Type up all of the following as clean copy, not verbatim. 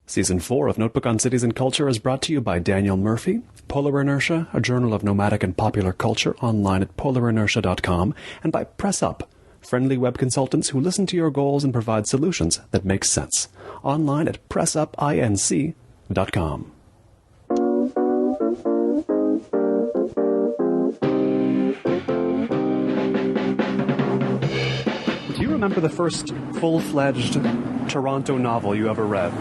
Season 4 of Notebook on Cities and Culture is brought to you by Daniel Murphy, Polar Inertia, a journal of nomadic and popular culture, online at polarinertia.com, and by Press Up, friendly web consultants who listen to your goals and provide solutions that make sense, online at pressupinc.com. Do you remember the first full-fledged Toronto novel you ever read?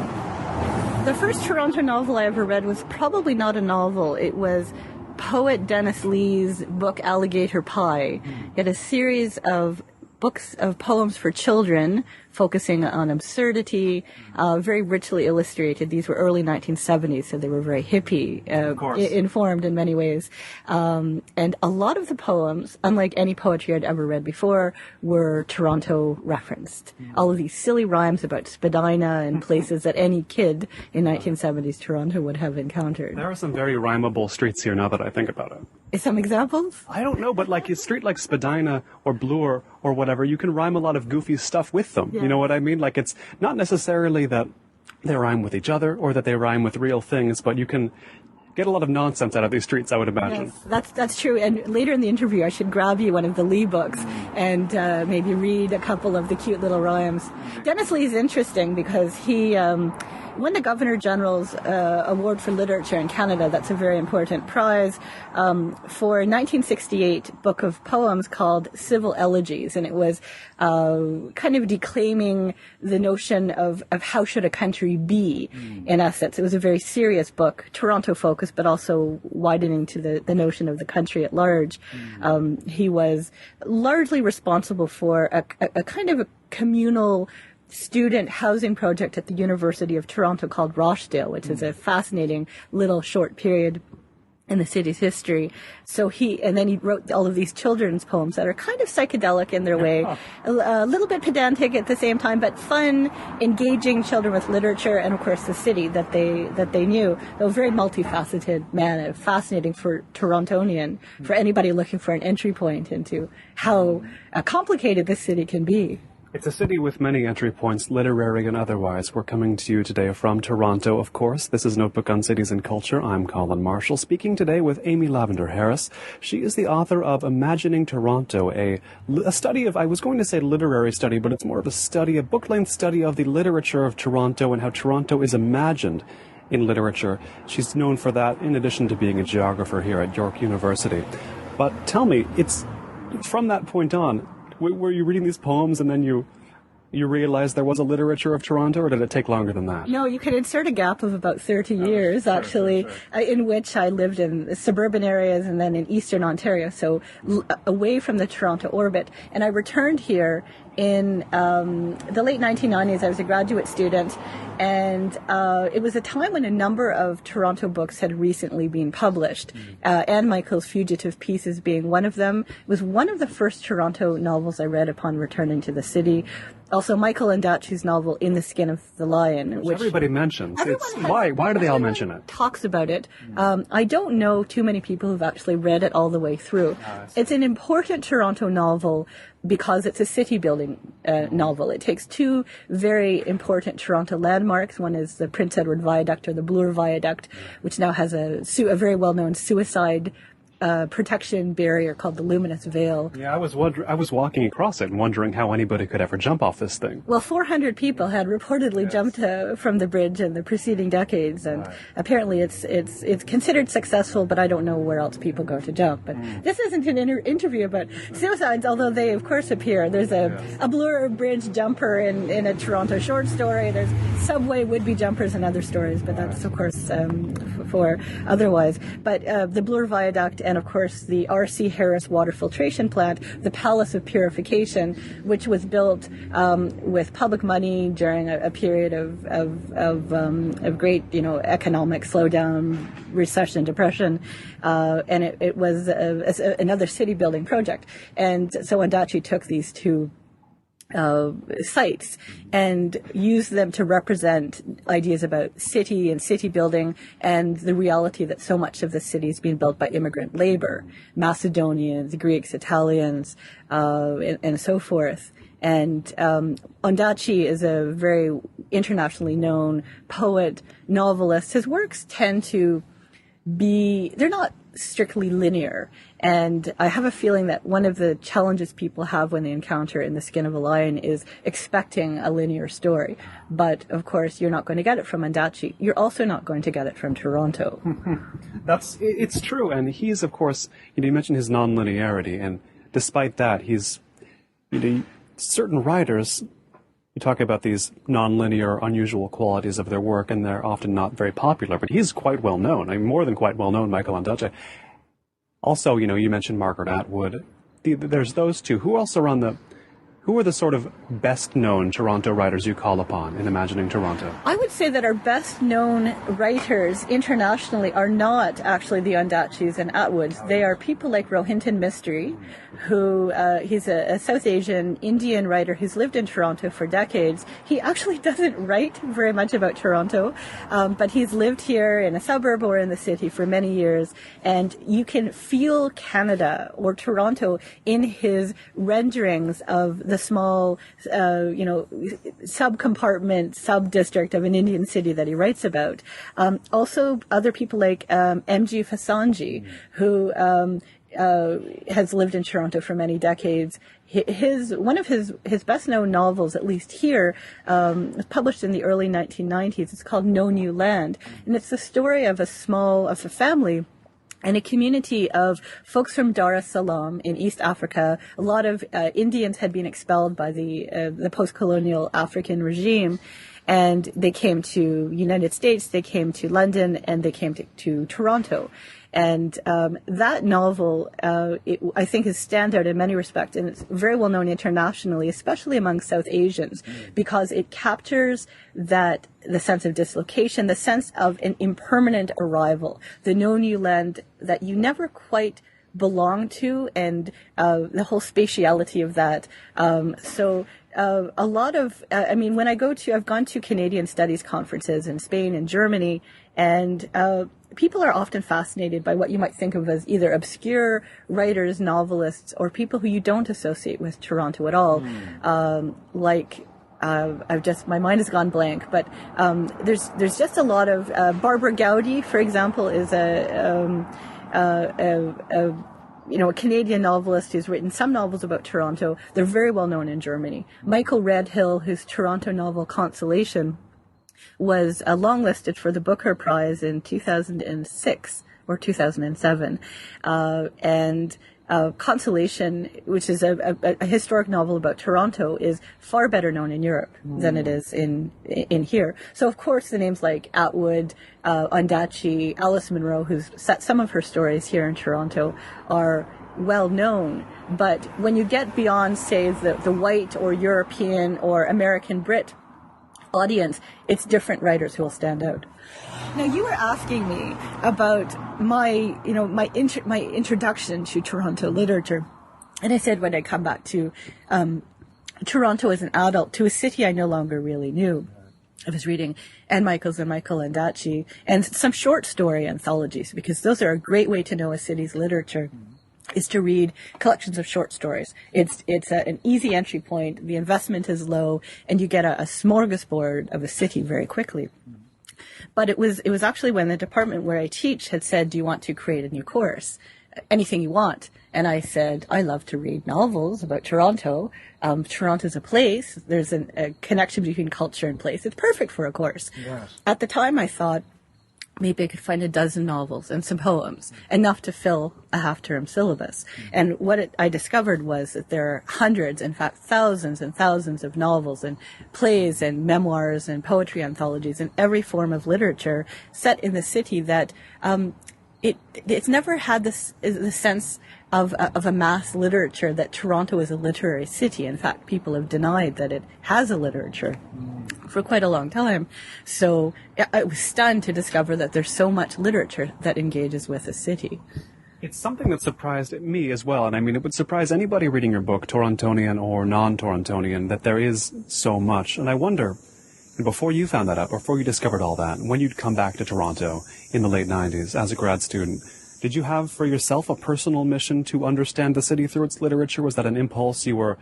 The first Toronto novel I ever read was probably not a novel. It was poet Dennis Lee's book Alligator Pie. It had a series of books of poems for children focusing on absurdity, very richly illustrated. These were early 1970s, so they were very hippie, informed in many ways. And a lot of the poems, unlike any poetry I'd ever read before, were Toronto referenced. All of these silly rhymes about Spadina and places that any kid in 1970s Toronto would have encountered. There are some very rhymable streets here now that I think about it. Some examples? I don't know, but like a street like Spadina or Bloor or whatever, you can rhyme a lot of goofy stuff with them. Yeah. You know what I mean? Like, it's not necessarily that they rhyme with each other or that they rhyme with real things, but you can get a lot of nonsense out of these streets, I would imagine. Yes, that's true. And later in the interview, I should grab you one of the Lee books and maybe read a couple of the cute little rhymes. Dennis Lee is interesting because he won the Governor General's Award for Literature in Canada. That's a very important prize for a 1968 book of poems called Civil Elegies. And it was kind of declaiming the notion of how should a country be, in essence. It was a very serious book, Toronto-focused, but also widening to the notion of the country at large. He was largely responsible for a kind of a communal student housing project at the University of Toronto called Rochdale, which is a fascinating little short period in the city's history. So then he wrote all of these children's poems that are kind of psychedelic in their way, a little bit pedantic at the same time, but fun, engaging children with literature and, of course, the city that they knew. A very multifaceted man, fascinating for Torontonian, for anybody looking for an entry point into how complicated this city can be. It's a city with many entry points, literary and otherwise. We're coming to you today from Toronto, of course. This is Notebook on Cities and Culture. I'm Colin Marshall, speaking today with Amy Lavender Harris. She is the author of Imagining Toronto, a study of, I was going to say literary study, but it's more of a study, a book-length study of the literature of Toronto and how Toronto is imagined in literature. She's known for that, in addition to being a geographer here at York University. But tell me, it's from that point on, were you reading these poems and then you realized there was a literature of Toronto, or did it take longer than that? No, you can insert a gap of about 30 years, actually, in which I lived in suburban areas and then in eastern Ontario, so away from the Toronto orbit. And I returned here in the late 1990s. I was a graduate student, and it was a time when a number of Toronto books had recently been published. Anne Michael's Fugitive Pieces being one of them. It was one of the first Toronto novels I read upon returning to the city. Also, Michael Ondaatje's novel In the Skin of the Lion, which everybody mentions. Why do they all mention it? Talks about it. I don't know too many people who've actually read it all the way through. It's an important Toronto novel because it's a city-building novel. It takes two very important Toronto landmarks. One is the Prince Edward Viaduct, or the Bloor Viaduct, which now has a very well-known suicide protection barrier called the Luminous Veil. Yeah, I was walking across it and wondering how anybody could ever jump off this thing. Well, 400 people had reportedly jumped from the bridge in the preceding decades, and apparently it's considered successful, but I don't know where else people go to jump. But this isn't an interview about suicides, although they, of course, appear. There's a Bloor Bridge jumper in a Toronto short story. There's subway would-be jumpers in other stories, but that's, of course, for otherwise. But the Bloor Viaduct and, of course, the R.C. Harris water filtration plant, the Palace of Purification, which was built with public money during a period of great, economic slowdown, recession, depression, and it was another city building project. And so Ondaatje took these two sites and use them to represent ideas about city and city building and the reality that so much of the city is being built by immigrant labor, Macedonians, Greeks, Italians, and so forth. And Ondaatje is a very internationally known poet, novelist. His works tend to they're not strictly linear. And I have a feeling that one of the challenges people have when they encounter In the Skin of a Lion is expecting a linear story. But, of course, you're not going to get it from Ondaatje. You're also not going to get it from Toronto. It's true. And he's, of course, you mentioned his non-linearity. And despite that, he's, certain writers, you talk about these non-linear, unusual qualities of their work, and they're often not very popular, but he's quite well known. I mean, more than quite well known, Michael Ondaatje. Also, you mentioned Margaret Atwood. There's those two. Who else are who are the sort of best-known Toronto writers you call upon in imagining Toronto? I would say that our best-known writers internationally are not actually the Ondaatjes and Atwoods. They are people like Rohinton Mistry, who he's a South Asian Indian writer who's lived in Toronto for decades. He actually doesn't write very much about Toronto, but he's lived here in a suburb or in the city for many years, and you can feel Canada or Toronto in his renderings of the small, sub-compartment, sub-district of an Indian city that he writes about. Also, other people like M.G. Fasanji, who has lived in Toronto for many decades. One of his best-known novels, at least here, was published in the early 1990s. It's called No New Land, and it's the story of a family and a community of folks from Dar es Salaam in East Africa. A lot of Indians had been expelled by the post-colonial African regime, and they came to United States, they came to London, and they came to Toronto. And that novel, I think, is standout in many respects, and it's very well known internationally, especially among South Asians, because it captures the sense of dislocation, the sense of an impermanent arrival, the no new land that you never quite belong to, and the whole spatiality of that. A lot of, when I've gone to Canadian studies conferences in Spain and Germany, and people are often fascinated by what you might think of as either obscure writers, novelists, or people who you don't associate with Toronto at all. My mind has gone blank, but there's just a lot of, Barbara Gowdy, for example, is a Canadian novelist who's written some novels about Toronto. They're very well known in Germany. Michael Redhill, whose Toronto novel Consolation was longlisted for the Booker Prize in 2006 or 2007. Consolation, which is a historic novel about Toronto, is far better known in Europe than it is in here. So, of course, the names like Atwood, Ondaatje, Alice Munro, who's set some of her stories here in Toronto, are well known. But when you get beyond, say, the white or European or American Brit audience, it's different writers who will stand out. Now, you were asking me about my introduction to Toronto literature, and I said when I come back to Toronto as an adult, to a city I no longer really knew. I was reading Anne Michaels and Michael Ondaatje and some short story anthologies, because those are a great way to know a city's literature, is to read collections of short stories. It's an easy entry point, the investment is low, and you get a smorgasbord of a city very quickly. But it was actually when the department where I teach had said, do you want to create a new course? Anything you want. And I said, I love to read novels about Toronto. Toronto's a place. There's a connection between culture and place. It's perfect for a course. Yes. At the time, I thought, maybe I could find a dozen novels and some poems, enough to fill a half-term syllabus. And what I discovered was that there are hundreds, in fact thousands and thousands of novels and plays and memoirs and poetry anthologies and every form of literature set in the city that it's never had the sense of a mass literature that Toronto is a literary city. In fact, people have denied that it has a literature for quite a long time. So I was stunned to discover that there's so much literature that engages with a city. It's something that surprised me as well, and I mean, it would surprise anybody reading your book, Torontonian or non-Torontonian, that there is so much. And I wonder, before you found that out, before you discovered all that, when you'd come back to Toronto in the late 90s as a grad student, did you have for yourself a personal mission to understand the city through its literature? Was that an impulse you were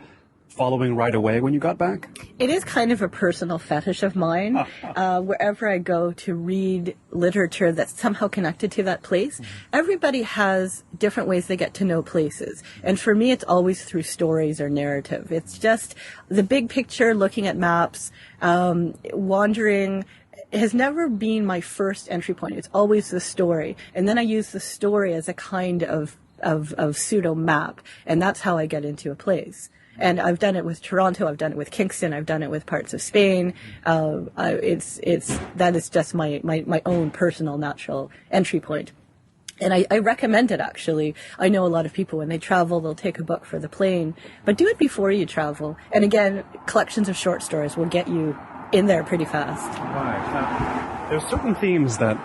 following right away when you got back? It is kind of a personal fetish of mine. Wherever I go to read literature that's somehow connected to that place, everybody has different ways they get to know places. And for me, it's always through stories or narrative. It's just the big picture, looking at maps, wandering has never been my first entry point. It's always the story. And then I use the story as a kind of pseudo map. And that's how I get into a place. And I've done it with Toronto. I've done it with Kingston. I've done it with parts of Spain. That is just my own personal natural entry point. And I recommend it, actually. I know a lot of people, when they travel, they'll take a book for the plane. But do it before you travel. And again, collections of short stories will get you in there pretty fast. Right. Now, there's certain themes that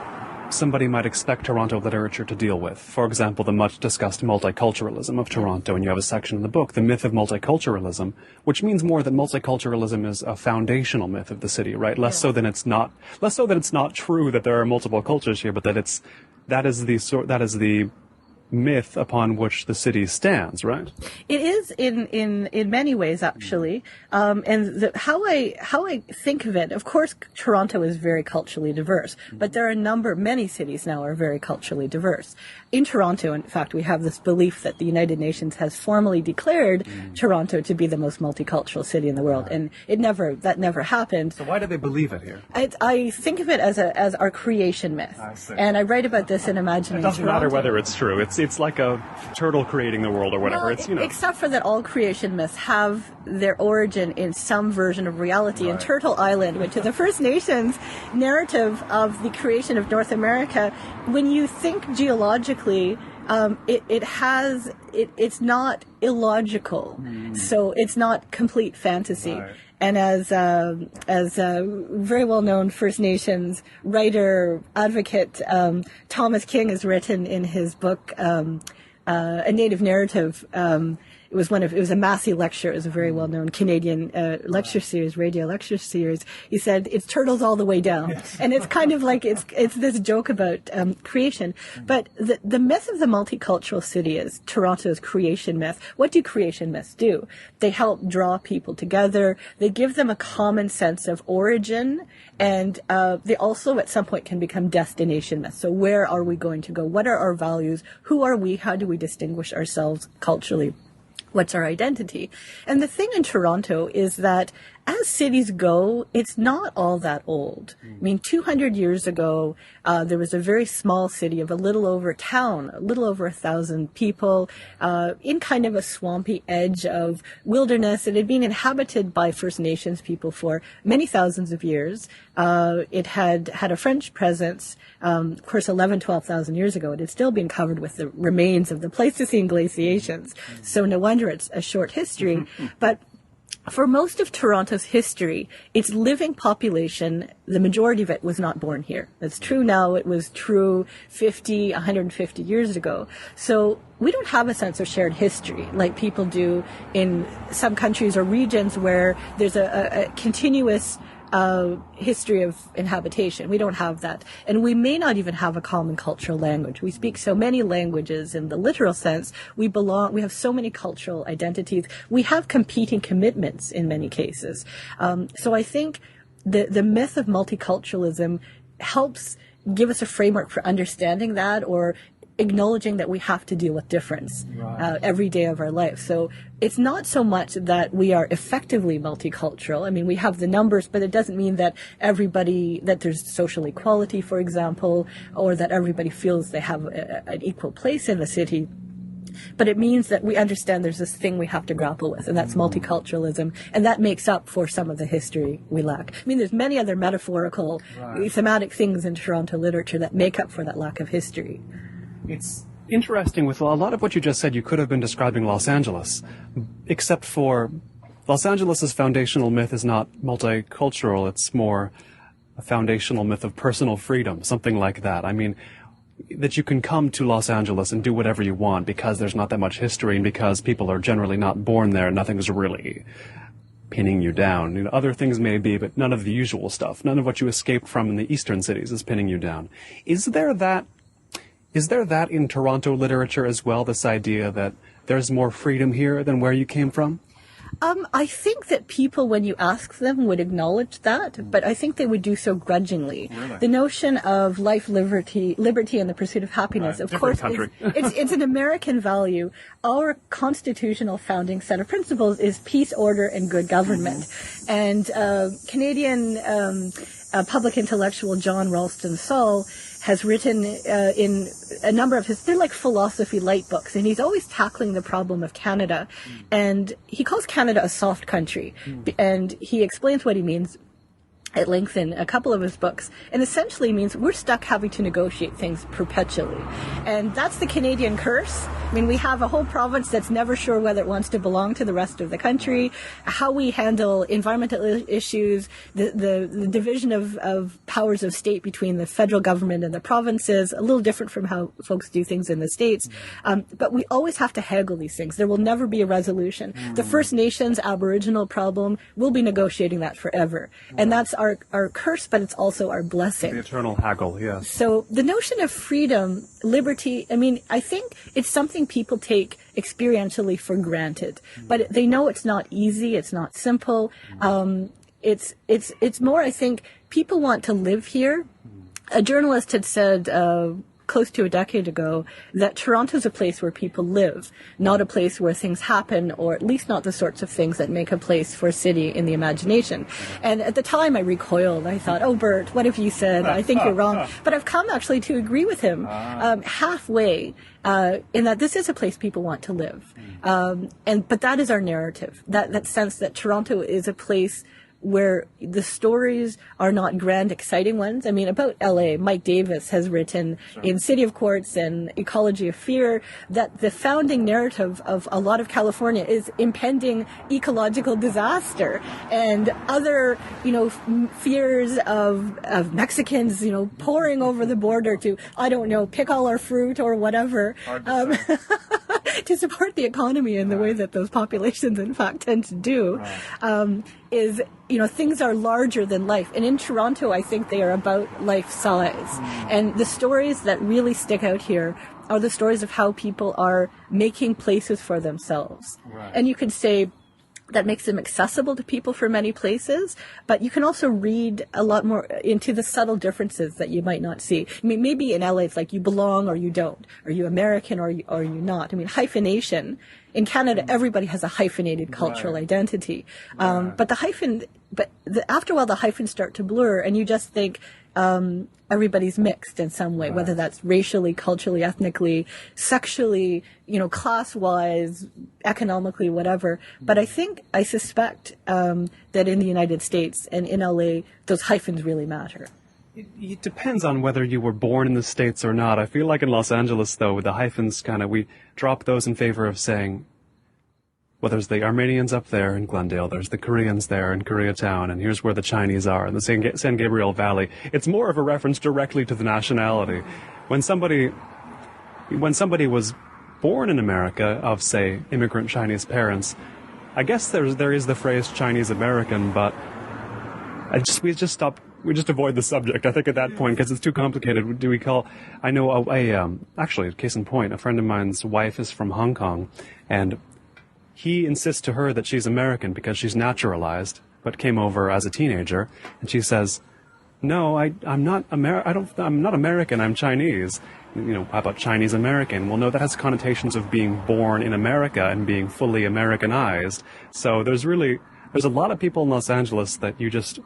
somebody might expect Toronto literature to deal with. For example, the much discussed multiculturalism of Toronto, and you have a section in the book, The Myth of Multiculturalism, which means more that multiculturalism is a foundational myth of the city, right? Less so that it's not true that there are multiple cultures here, but that that is the myth upon which the city stands, right? It is in many ways, actually. And how I think of it, of course, Toronto is very culturally diverse, but there are many cities now are very culturally diverse. In Toronto, in fact, we have this belief that the United Nations has formally declared Toronto to be the most multicultural city in the world, and that never happened. So why do they believe it here? I think of it as our creation myth. I see. And I write about this in Imagining It doesn't Toronto. matter whether it's true. It's like a turtle creating the world or whatever. Well, except for that all creation myths have their origin in some version of reality. Right. In Turtle Island, which is the First Nations narrative of the creation of North America, when you think geologically, it's not illogical. So it's not complete fantasy. Right. And as very well-known First Nations writer, advocate, Thomas King has written in his book, A Native Narrative. It was a Massey lecture. It was a very well-known Canadian lecture series, radio lecture series. He said, it's turtles all the way down. Yes. And it's kind of like, it's this joke about creation. But the myth of the multicultural city is Toronto's creation myth. What do creation myths do? They help draw people together. They give them a common sense of origin. And they also, at some point, can become destination myths. So where are we going to go? What are our values? Who are we? How do we distinguish ourselves culturally? What's our identity? And the thing in Toronto is that as cities go, it's not all that old. I mean, 200 years ago, there was a very small city of a little over 1,000 people, in kind of a swampy edge of wilderness. It had been inhabited by First Nations people for many thousands of years. It had a French presence, of course, 12,000 years ago. It had still been covered with the remains of the Pleistocene glaciations. So no wonder it's a short history. But for most of Toronto's history, its living population, the majority of it was not born here. It's true now. It was true 150 years ago. So we don't have a sense of shared history like people do in some countries or regions where there's a continuous history of inhabitation. We don't have that. And we may not even have a common cultural language. We speak so many languages in the literal sense. We have so many cultural identities. We have competing commitments in many cases. So I think the myth of multiculturalism helps give us a framework for understanding that, or acknowledging that we have to deal with difference every day of our life. So it's not so much that we are effectively multicultural. I mean, we have the numbers, but it doesn't mean that that there's social equality, for example, or that everybody feels they have an equal place in the city. But it means that we understand there's this thing we have to grapple with, and that's multiculturalism, and that makes up for some of the history we lack. I mean, there's many other metaphorical, thematic things in Toronto literature that make up for that lack of history. It's interesting with a lot of what you just said, you could have been describing Los Angeles, except for Los Angeles's foundational myth is not multicultural, it's more a foundational myth of personal freedom, something like that. I mean, that you can come to Los Angeles and do whatever you want because there's not that much history and because people are generally not born there, nothing's really pinning you down. You know, other things may be, but none of the usual stuff, none of what you escaped from in the eastern cities is pinning you down. Is there that in Toronto literature as well, this idea that there's more freedom here than where you came from? I think that people, when you ask them, would acknowledge that, but I think they would do so grudgingly. Really? The notion of life, liberty, and the pursuit of happiness, of course, it's an American value. Our constitutional founding set of principles is peace, order, and good government. And Canadian public intellectual John Ralston Saul has written in a number of they're like philosophy light books, and he's always tackling the problem of Canada. And he calls Canada a soft country, and he explains what he means at length in a couple of his books, and essentially means we're stuck having to negotiate things perpetually. And that's the Canadian curse. I mean, we have a whole province that's never sure whether it wants to belong to the rest of the country, how we handle environmental issues, the division of powers of state between the federal government and the provinces, a little different from how folks do things in the States. But we always have to haggle these things. There will never be a resolution. The First Nations Aboriginal problem, we'll be negotiating that forever. And that's our curse, but it's also our blessing. The eternal haggle, yes. So the notion of freedom, liberty, I mean, I think it's something people take experientially for granted, but they know it's not easy, it's not simple. It's more, I think, people want to live here. A journalist had said close to a decade ago that Toronto's a place where people live, not a place where things happen, or at least not the sorts of things that make a place for a city in the imagination. And at the time I recoiled. I thought, oh, Bert, what have you said? I think you're wrong. But I've come actually to agree with him halfway in that this is a place people want to live. But that is our narrative, that sense that Toronto is a place where the stories are not grand, exciting ones. I mean, about LA, Mike Davis has written in City of Quartz and Ecology of Fear that the founding narrative of a lot of California is impending ecological disaster and other, fears of Mexicans, pouring over the border to, I don't know, pick all our fruit or whatever, to support the economy in the way that those populations, in fact, tend to do. Is, things are larger than life. And in Toronto, I think they are about life size. And the stories that really stick out here are the stories of how people are making places for themselves. Right. And you could say that makes them accessible to people for many places, but you can also read a lot more into the subtle differences that you might not see. I mean, maybe in LA it's like you belong or you don't. Are you American or are you not? I mean, hyphenation. In Canada, everybody has a hyphenated cultural identity. But after a while, the hyphens start to blur, and you just think everybody's mixed in some way, whether that's racially, culturally, ethnically, sexually, class-wise, economically, whatever. But I suspect that in the United States and in LA, those hyphens really matter. It depends on whether you were born in the States or not. I feel like in Los Angeles, though, with the hyphens we drop those in favor of saying, well, there's the Armenians up there in Glendale, there's the Koreans there in Koreatown, and here's where the Chinese are in the San Gabriel Valley. It's more of a reference directly to the nationality. When somebody was born in America of, say, immigrant Chinese parents, I guess there is the phrase Chinese American, but we just avoid the subject, I think, at that point, because it's too complicated. Do we call... I know, actually, case in point, a friend of mine's wife is from Hong Kong, and he insists to her that she's American because she's naturalized, but came over as a teenager, and she says, no, I'm not American, I'm Chinese. How about Chinese American? Well, no, that has connotations of being born in America and being fully Americanized. So there's a lot of people in Los Angeles that you just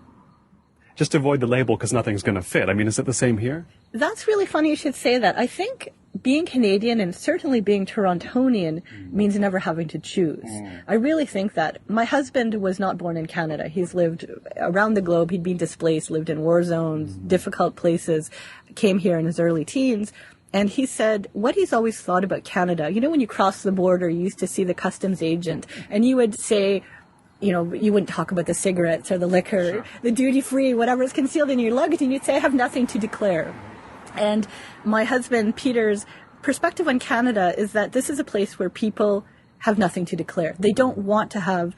avoid the label because nothing's going to fit. I mean, is it the same here? That's really funny you should say that. I think being Canadian and certainly being Torontonian means never having to choose. I really think that. My husband was not born in Canada. He's lived around the globe. He'd been displaced, lived in war zones, difficult places, came here in his early teens. And he said what he's always thought about Canada, when you cross the border, you used to see the customs agent, and you would say, you wouldn't talk about the cigarettes or the liquor, the duty-free, whatever is concealed in your luggage, and you'd say, I have nothing to declare. And my husband, Peter's perspective on Canada is that this is a place where people have nothing to declare. They don't want to have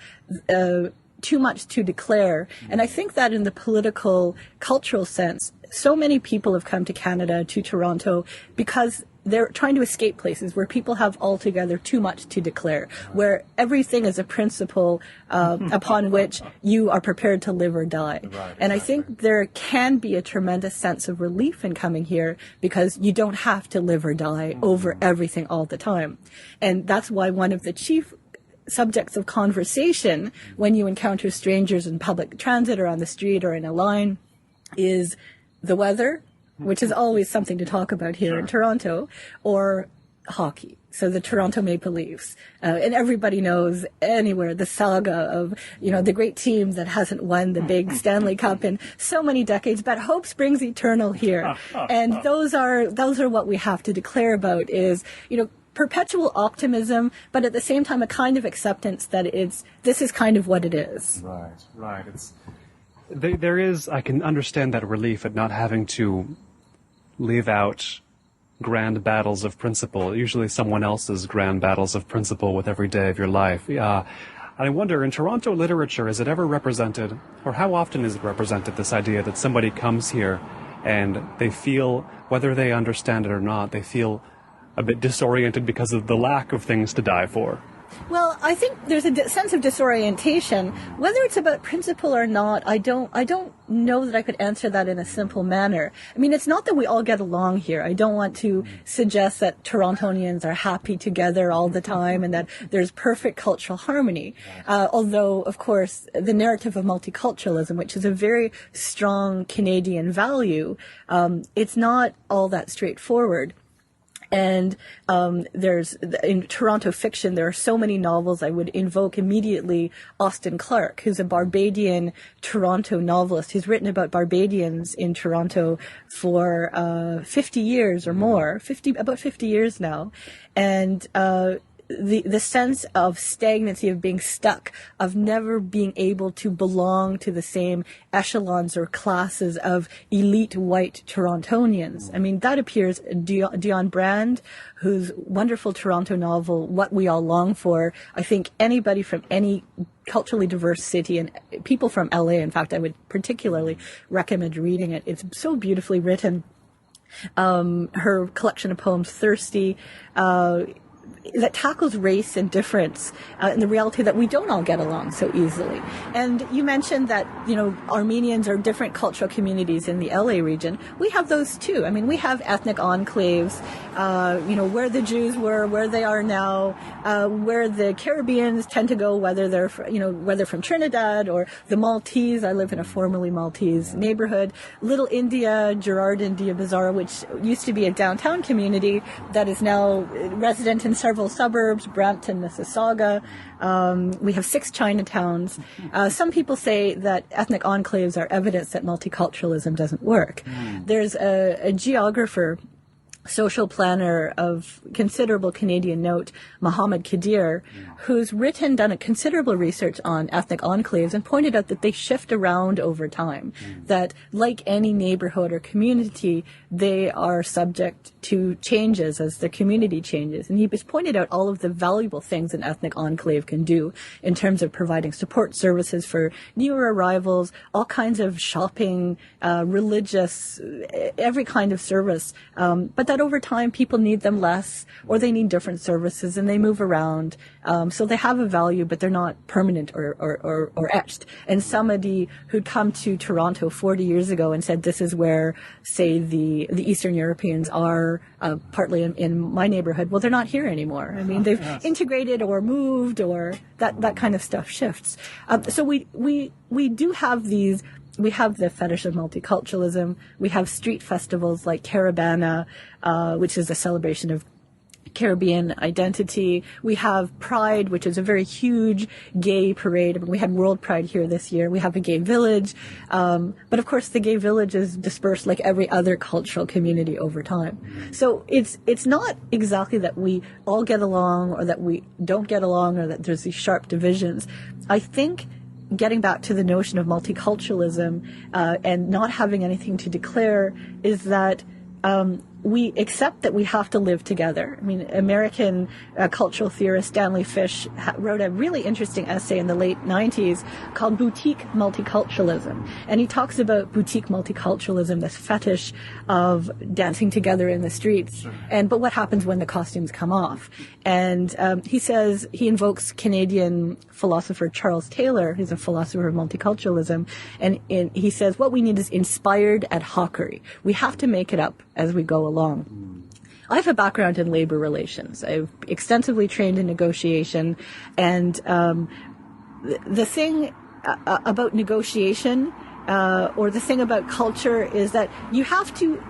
too much to declare. And I think that in the political, cultural sense, so many people have come to Canada, to Toronto, because they're trying to escape places where people have altogether too much to declare, where everything is a principle upon which you are prepared to live or die. And I think there can be a tremendous sense of relief in coming here because you don't have to live or die over everything all the time. And that's why one of the chief subjects of conversation when you encounter strangers in public transit or on the street or in a line is the weather, which is always something to talk about here in Toronto, or hockey. So the Toronto Maple Leafs. And everybody knows anywhere the saga of, the great team that hasn't won the big Stanley Cup in so many decades, but hope springs eternal here. And those are what we have to declare about is, perpetual optimism, but at the same time a kind of acceptance that this is kind of what it is. Right. There is, I can understand that relief at not having to leave out grand battles of principle, usually someone else's grand battles of principle with every day of your life. I wonder, in Toronto literature, is it ever represented, or how often is it represented, this idea that somebody comes here and they feel, whether they understand it or not, they feel a bit disoriented because of the lack of things to die for? Well, I think there's a sense of disorientation. Whether it's about principle or not, I don't know that I could answer that in a simple manner. I mean, it's not that we all get along here. I don't want to suggest that Torontonians are happy together all the time and that there's perfect cultural harmony. Although, of course, the narrative of multiculturalism, which is a very strong Canadian value, it's not all that straightforward. And in Toronto fiction, there are so many novels. I would invoke immediately Austin Clarke, who's a Barbadian Toronto novelist. He's written about Barbadians in Toronto for 50 years or more, about 50 years now. And the sense of stagnancy, of being stuck, of never being able to belong to the same echelons or classes of elite white Torontonians. I mean, that appears, Dion Brand, whose wonderful Toronto novel, What We All Long For. I think anybody from any culturally diverse city, and people from LA, in fact, I would particularly recommend reading it. It's so beautifully written. Her collection of poems, Thirsty, that tackles race and difference and the reality that we don't all get along so easily. And you mentioned that, Armenians are different cultural communities in the LA region. We have those too. I mean, we have ethnic enclaves, where the Jews were, where they are now, where the Caribbeans tend to go, whether they're from Trinidad or the Maltese. I live in a formerly Maltese neighborhood. Little India, Gerard India Bazaar, which used to be a downtown community that is now resident in several suburbs, Brampton, Mississauga. We have 6 Chinatowns. Some people say that ethnic enclaves are evidence that multiculturalism doesn't work. There's a geographer, social planner of considerable Canadian note, Mohammed Kadir, who's done a considerable research on ethnic enclaves and pointed out that they shift around over time, that like any neighborhood or community, they are subject to changes as the community changes. And he has pointed out all of the valuable things an ethnic enclave can do in terms of providing support services for newer arrivals, all kinds of shopping, religious, every kind of service, but that over time people need them less, or they need different services and they move around. So they have a value, but they're not permanent or etched. And somebody who'd come to Toronto 40 years ago and said, this is where, say, the Eastern Europeans are, partly in my neighborhood, well, they're not here anymore. I mean, they've integrated or moved, or that kind of stuff shifts. So we do have these. We have the fetish of multiculturalism. We have street festivals like Caravana, which is a celebration of Caribbean identity. We have Pride, which is a very huge gay parade. We had World Pride here this year. We have a gay village. But of course, the gay village is dispersed like every other cultural community over time. So it's not exactly that we all get along or that we don't get along or that there's these sharp divisions. I think getting back to the notion of multiculturalism and not having anything to declare is that we accept that we have to live together. I mean, American cultural theorist Stanley Fish wrote a really interesting essay in the late 90s called Boutique Multiculturalism. And he talks about boutique multiculturalism, this fetish of dancing together in the streets. Sure. But what happens when the costumes come off? And he says, he invokes Canadian philosopher Charles Taylor, who's a philosopher of multiculturalism. And he says, what we need is inspired ad-hocery. We have to make it up as we go along. I have a background in labor relations. I've extensively trained in negotiation, and the thing about negotiation or the thing about culture is that you have to,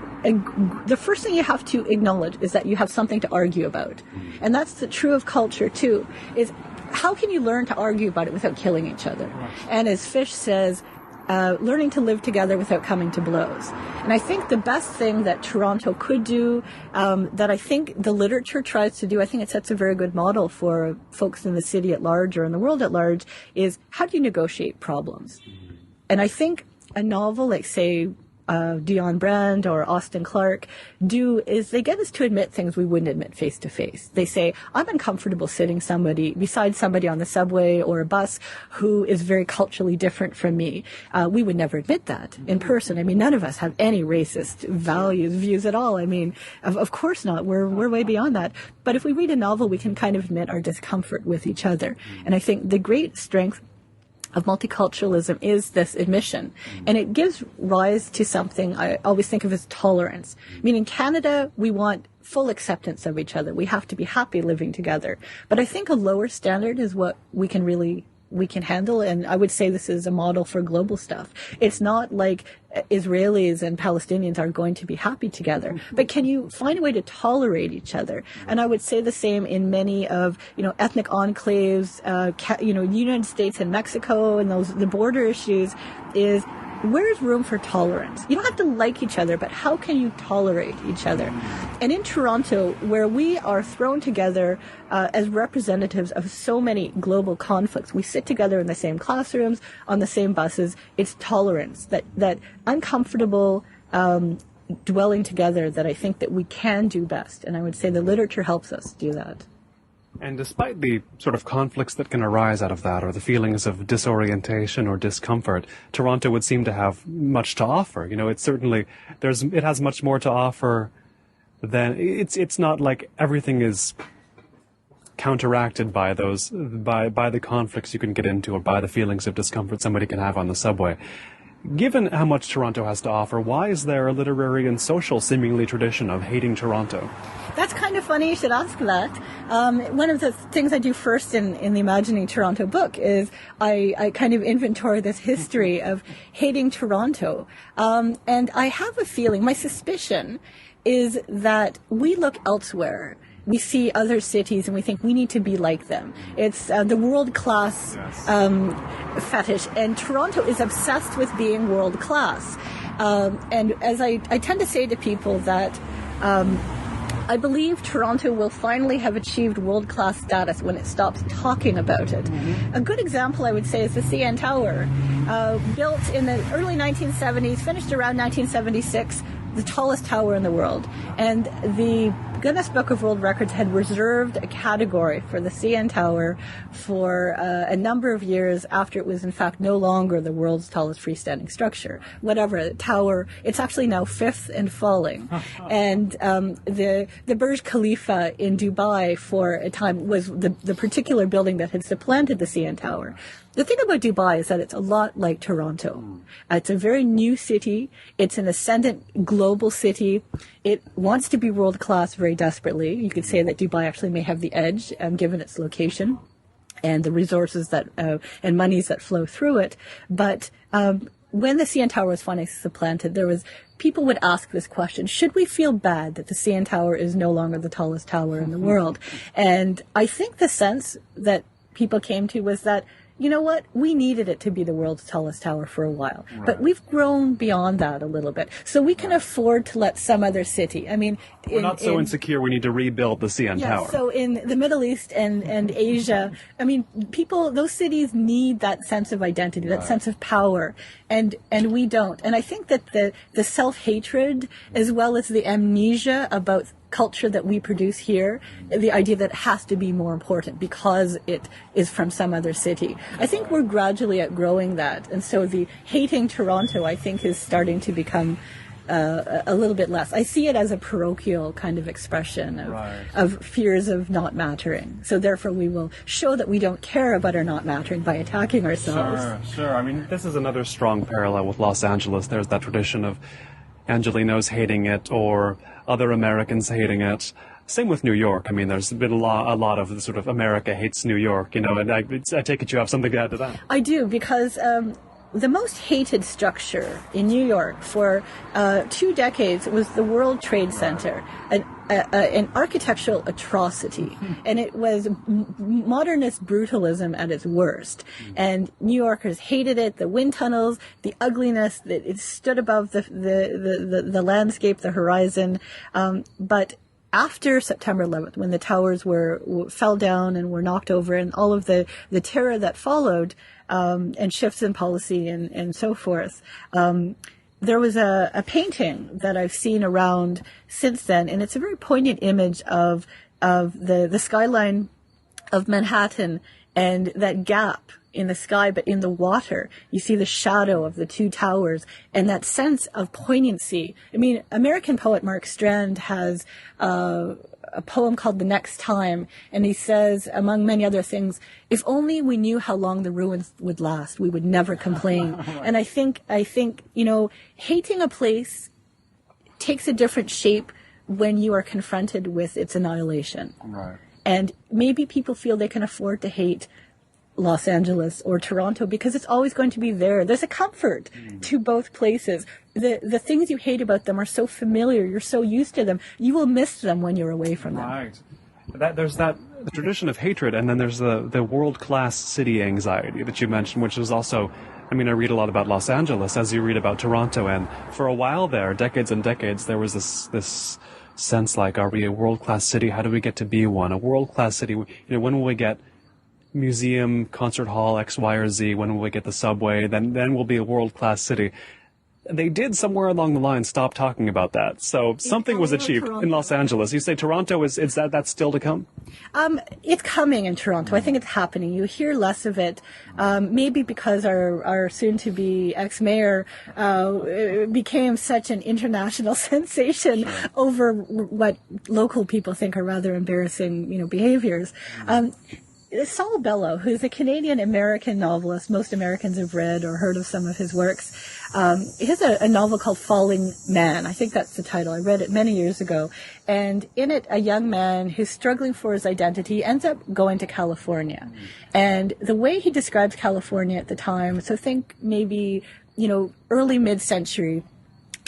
the first thing you have to acknowledge is that you have something to argue about. And that's true of culture too, is how can you learn to argue about it without killing each other? And as Fish says, learning to live together without coming to blows. And I think the best thing that Toronto could do, that I think the literature tries to do, I think it sets a very good model for folks in the city at large or in the world at large, is how do you negotiate problems? And I think a novel like, say, Dion Brand or Austin Clarke is they get us to admit things we wouldn't admit face to face. They say, I'm uncomfortable sitting beside somebody on the subway or a bus who is very culturally different from me. We would never admit that in person. I mean, none of us have any racist views at all. I mean, of course not. We're way beyond that. But if we read a novel, we can kind of admit our discomfort with each other. And I think the great strength of multiculturalism is this admission. And it gives rise to something I always think of as tolerance. I mean, in Canada, we want full acceptance of each other. We have to be happy living together. But I think a lower standard is what we can handle, and I would say this is a model for global stuff. It's not like Israelis and Palestinians are going to be happy together, but can you find a way to tolerate each other? And I would say the same in many of, ethnic enclaves, United States and Mexico, and the border issues is, where's room for tolerance? You don't have to like each other, but how can you tolerate each other? And in Toronto, where we are thrown together as representatives of so many global conflicts, we sit together in the same classrooms, on the same buses. It's tolerance, that uncomfortable dwelling together that I think that we can do best. And I would say the literature helps us do that. And despite the sort of conflicts that can arise out of that, or the feelings of disorientation or discomfort, Toronto would seem to have much to offer. It's certainly, it has much more to offer than, it's not like everything is counteracted by by the conflicts you can get into, or by the feelings of discomfort somebody can have on the subway. Given how much Toronto has to offer, why is there a literary and social seemingly tradition of hating Toronto? That's kind of funny you should ask that. One of the things I do first in the Imagining Toronto book is I kind of inventory this history of hating Toronto. And I have a feeling, my suspicion is that we look elsewhere. We see other cities and we think we need to be like them. It's the world-class fetish, and Toronto is obsessed with being world-class. And as I tend to say to people that I believe Toronto will finally have achieved world-class status when it stops talking about it. Mm-hmm. A good example, I would say, is the CN Tower, built in the early 1970s, finished around 1976, the tallest tower in the world. And the Guinness Book of World Records had reserved a category for the CN Tower for a number of years after it was, in fact, no longer the world's tallest freestanding structure. Whatever, tower, it's actually now fifth and falling. And the Burj Khalifa in Dubai for a time was the particular building that had supplanted the CN Tower. The thing about Dubai is that it's a lot like Toronto. It's a very new city. It's an ascendant global city. It wants to be world-class very desperately. You could say that Dubai actually may have the edge, given its location and the resources that and monies that flow through it. But when the CN Tower was finally supplanted, people would ask this question: should we feel bad that the CN Tower is no longer the tallest tower in the world? And I think the sense that people came to was that you know what? We needed it to be the world's tallest tower for a while. Right. But we've grown beyond that a little bit. So we can afford to let some other city, I mean... We're not so insecure we need to rebuild the CN Tower. So in the Middle East and Asia, I mean, those cities need that sense of identity, that sense of power, and we don't. And I think that the self-hatred, as well as the amnesia about culture that we produce here, the idea that it has to be more important because it is from some other city. I think we're gradually outgrowing that. And so the hating Toronto, I think, is starting to become a little bit less. I see it as a parochial kind of expression of fears of not mattering. So therefore we will show that we don't care about our not mattering by attacking ourselves. Sure. I mean, this is another strong parallel with Los Angeles. There's that tradition of Angelenos hating it or other Americans hating it. Same with New York. I mean, there's been a lot of the sort of America hates New York, and I take it you have something to add to that. I do, because the most hated structure in New York for 2 decades was the World Trade Center, an architectural atrocity, and it was modernist brutalism at its worst. And New Yorkers hated it, the wind tunnels, the ugliness, that it stood above the landscape, the horizon. But after September 11th, when the towers fell down and were knocked over, and all of the terror that followed, and shifts in policy and so forth, there was a painting that I've seen around since then, and it's a very poignant image of the skyline of Manhattan and that gap in the sky, but in the water, you see the shadow of the 2 towers and that sense of poignancy. I mean, American poet Mark Strand has a poem called The Next Time, and he says, among many other things, if only we knew how long the ruins would last, we would never complain. And I think, hating a place takes a different shape when you are confronted with its annihilation. Right. And maybe people feel they can afford to hate Los Angeles or Toronto because it's always going to be there. There's a comfort to both places. The things you hate about them are so familiar. You're so used to them. You will miss them when you're away from them. Right. There's the tradition of hatred, and then there's the world-class city anxiety that you mentioned, which is also, I mean, I read a lot about Los Angeles as you read about Toronto, and for a while there, decades and decades, there was this sense like, are we a world-class city? How do we get to be one? A world-class city, when will we get museum, concert hall, X, Y, or Z? When will we get the subway? Then we'll be a world-class city. They did somewhere along the line stop talking about that. So something was achieved in Los Angeles. You say Toronto, is that's still to come? It's coming in Toronto. I think it's happening. You hear less of it, maybe because our soon-to-be ex-mayor became such an international sensation over what local people think are rather embarrassing, behaviors. Saul Bellow, who's a Canadian-American novelist, most Americans have read or heard of some of his works. He has a novel called Falling Man. I think that's the title. I read it many years ago. And in it, a young man who's struggling for his identity ends up going to California. And the way he describes California at the time, so think maybe, early mid-century,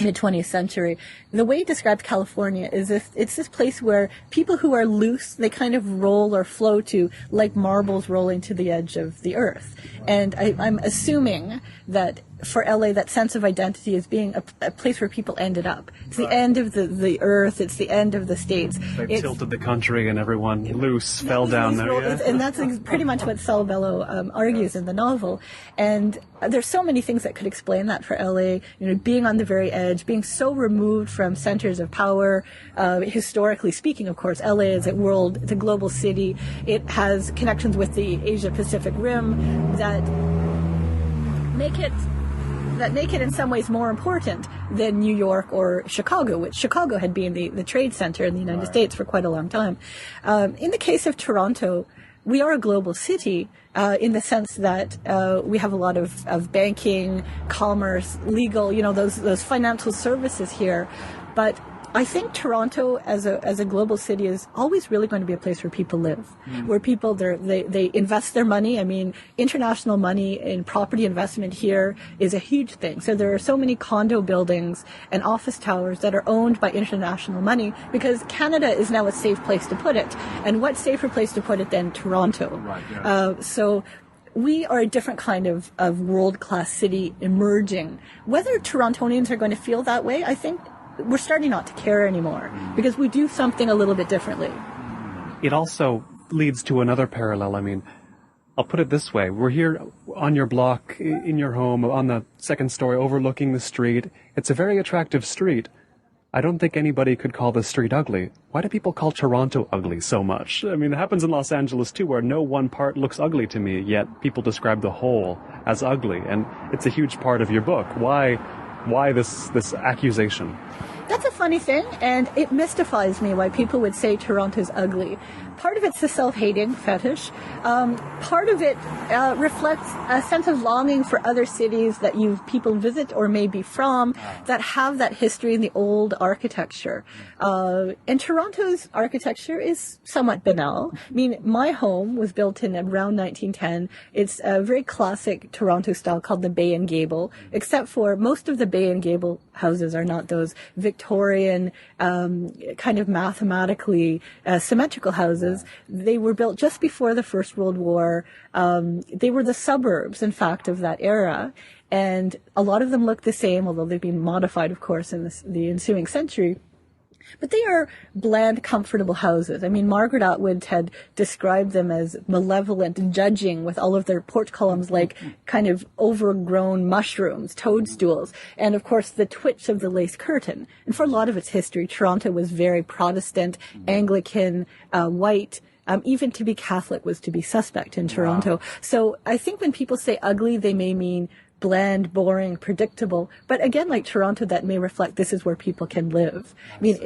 mid-20th century, the way he describes California is if it's this place where people who are loose, they kind of roll or flow to like marbles rolling to the edge of the earth. And I'm assuming that for LA, that sense of identity is being a place where people ended up. It's the end of the earth. It's the end of the states. They tilted the country and everyone loose fell down there. Yeah. And that's pretty much what Saul Bellow argues in the novel. And there's so many things that could explain that for LA. Being on the very edge, being so removed from centers of power. Historically speaking, of course, LA is it's a global city. It has connections with the Asia-Pacific Rim that make it in some ways more important than New York or Chicago, which Chicago had been the trade center in the United States for quite a long time. In the case of Toronto, we are a global city in the sense that we have a lot of banking, commerce, legal, those financial services here. But I think Toronto as a global city is always really going to be a place where people live, where people they invest their money. I mean, international money in property investment here is a huge thing. So there are so many condo buildings and office towers that are owned by international money because Canada is now a safe place to put it. And what safer place to put it than Toronto? Right, yeah. So we are a different kind of world-class city emerging. Whether Torontonians are going to feel that way, I think we're starting not to care anymore because we do something a little bit differently. It also leads to another parallel. I mean, I'll put it this way. We're here on your block, in your home, on the second story, overlooking the street. It's a very attractive street. I don't think anybody could call this street ugly. Why do people call Toronto ugly so much? I mean, it happens in Los Angeles too, where no one part looks ugly to me, yet people describe the whole as ugly. And it's a huge part of your book. Why this accusation? That's a funny thing, and it mystifies me why people would say Toronto's ugly. Part of it's the self-hating fetish. Part of it reflects a sense of longing for other cities that people visit or may be from that have that history in the old architecture. And Toronto's architecture is somewhat banal. I mean, my home was built in around 1910. It's a very classic Toronto style called the Bay and Gable, except for most of the Bay and Gable houses are not those Victorian kind of mathematically symmetrical houses. They were built just before the First World War. They were the suburbs, in fact, of that era. And a lot of them look the same, although they've been modified, of course, in the ensuing century. But they are bland, comfortable houses. I mean, Margaret Atwood had described them as malevolent and judging, with all of their porch columns like kind of overgrown mushrooms, toadstools, and of course the twitch of the lace curtain. And for a lot of its history, Toronto was very Protestant, Anglican, white. Even to be Catholic was to be suspect in Toronto. Wow. So I think when people say ugly, they may mean bland, boring, predictable. But again, like Toronto, that may reflect this is where people can live. I mean,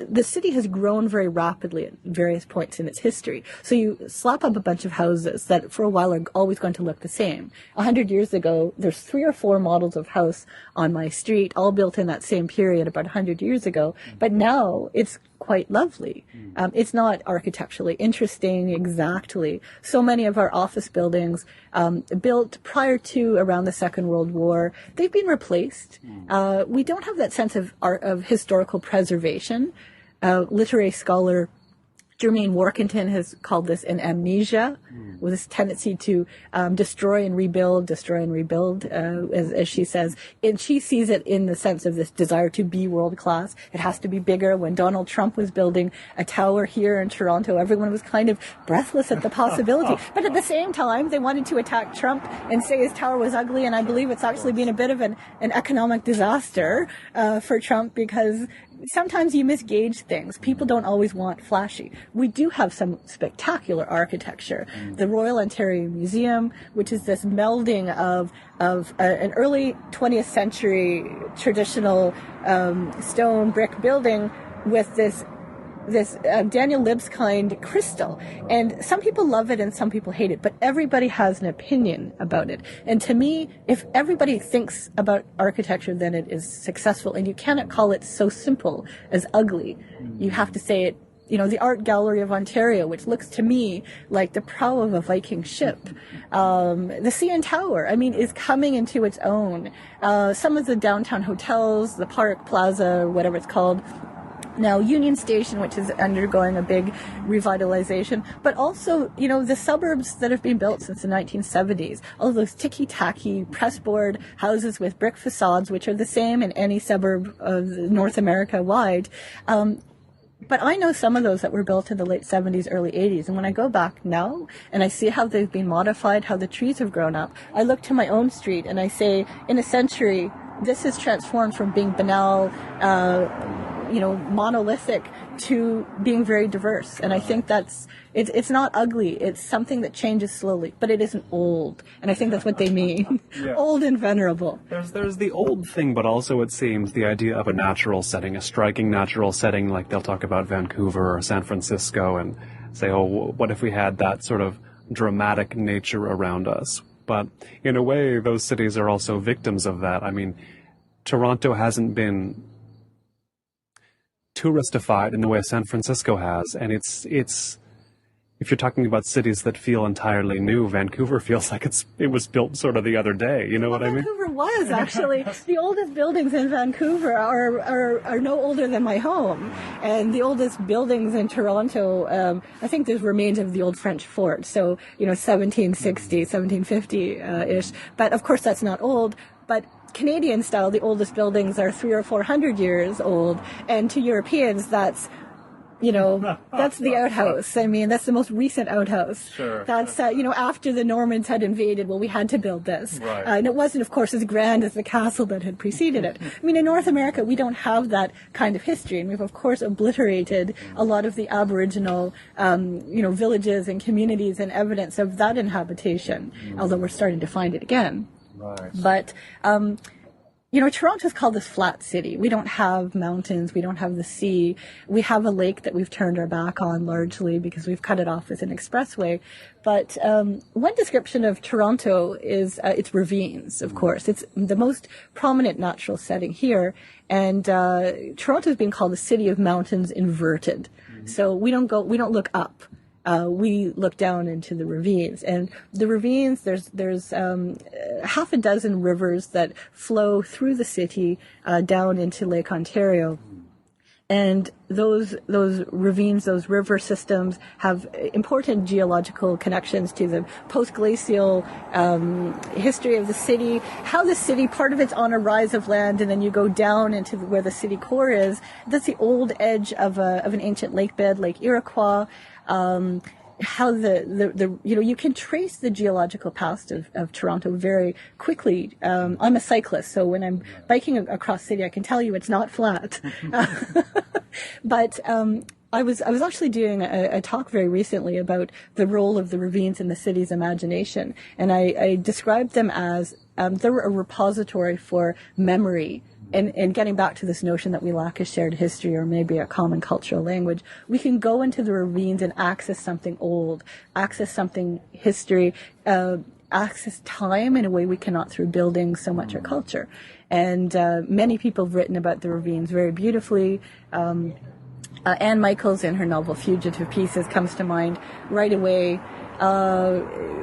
the city has grown very rapidly at various points in its history. So you slap up a bunch of houses that for a while are always going to look the same. 100 years ago, there's 3 or 4 models of house on my street, all built in that same period about 100 years ago. But now it's quite lovely. It's not architecturally interesting exactly. So many of our office buildings built prior to around the Second World War, they've been replaced. We don't have that sense of historical preservation. Literary scholar Jermaine Workington has called this an amnesia, with this tendency to destroy and rebuild, as she says. And she sees it in the sense of this desire to be world class. It has to be bigger. When Donald Trump was building a tower here in Toronto, everyone was kind of breathless at the possibility. But at the same time, they wanted to attack Trump and say his tower was ugly. And I believe it's actually been a bit of an economic disaster for Trump, because sometimes you misgauge things. People don't always want flashy. We do have some spectacular architecture. The Royal Ontario Museum, which is this melding of an early 20th century traditional stone brick building with this Daniel Libeskind crystal. And some people love it and some people hate it, but everybody has an opinion about it. And to me, if everybody thinks about architecture, then it is successful. And you cannot call it so simple as ugly. You have to say it, the Art Gallery of Ontario, which looks to me like the prow of a Viking ship. The CN Tower, is coming into its own. Some of the downtown hotels, the Park Plaza, whatever it's called, now Union Station, which is undergoing a big revitalization, but also, the suburbs that have been built since the 1970s, all those ticky-tacky pressboard houses with brick facades, which are the same in any suburb of North America wide. But I know some of those that were built in the late 70s, early 80s. And when I go back now and I see how they've been modified, how the trees have grown up, I look to my own street and I say, in a century, this has transformed from being banal, monolithic to being very diverse. And I think it's not ugly. It's something that changes slowly, but it isn't old. And I think that's what they mean. Yeah. Old and venerable. There's the old thing, but also it seems the idea of a natural setting, a striking natural setting, like they'll talk about Vancouver or San Francisco and say, oh, what if we had that sort of dramatic nature around us? But in a way, those cities are also victims of that. Toronto hasn't been touristified in the way San Francisco has, and it's if if you're talking about cities that feel entirely new, Vancouver feels like it was built sort of the other day. You know what I mean? Vancouver was actually the oldest buildings in Vancouver are no older than my home, and the oldest buildings in Toronto, I think there's remains of the old French fort, so 1760, 1750 ish. But of course, that's not old. But Canadian style, the oldest buildings are 300 or 400 years old, and to Europeans, that's that's the outhouse. I mean, that's the most recent outhouse. Sure. That's, after the Normans had invaded, well, we had to build this. Right. And it wasn't, of course, as grand as the castle that had preceded it. I mean, in North America, we don't have that kind of history. And we've, of course, obliterated a lot of the Aboriginal, villages and communities and evidence of that inhabitation, although we're starting to find it again. Right. But, Toronto's called this flat city. We don't have mountains. We don't have the sea. We have a lake that we've turned our back on largely because we've cut it off with an expressway. But one description of Toronto is its ravines, of course. It's the most prominent natural setting here. And Toronto has been called the city of mountains inverted. So we don't look up. We look down into the ravines, and the ravines, there's half a dozen rivers that flow through the city down into Lake Ontario. And those ravines, those river systems have important geological connections to the post-glacial history of the city, how the city, part of it's on a rise of land, and then you go down into where the city core is. That's the old edge of an ancient lake bed, Lake Iroquois. How you can trace the geological past of Toronto very quickly. I'm a cyclist, so when I'm biking across the city, I can tell you it's not flat. But I was actually doing a talk very recently about the role of the ravines in the city's imagination, and I described them as they're a repository for memory. And getting back to this notion that we lack a shared history or maybe a common cultural language, we can go into the ravines and access something old, access something history, access time in a way we cannot through buildings so much or culture. And many people have written about the ravines very beautifully. Anne Michaels in her novel Fugitive Pieces comes to mind right away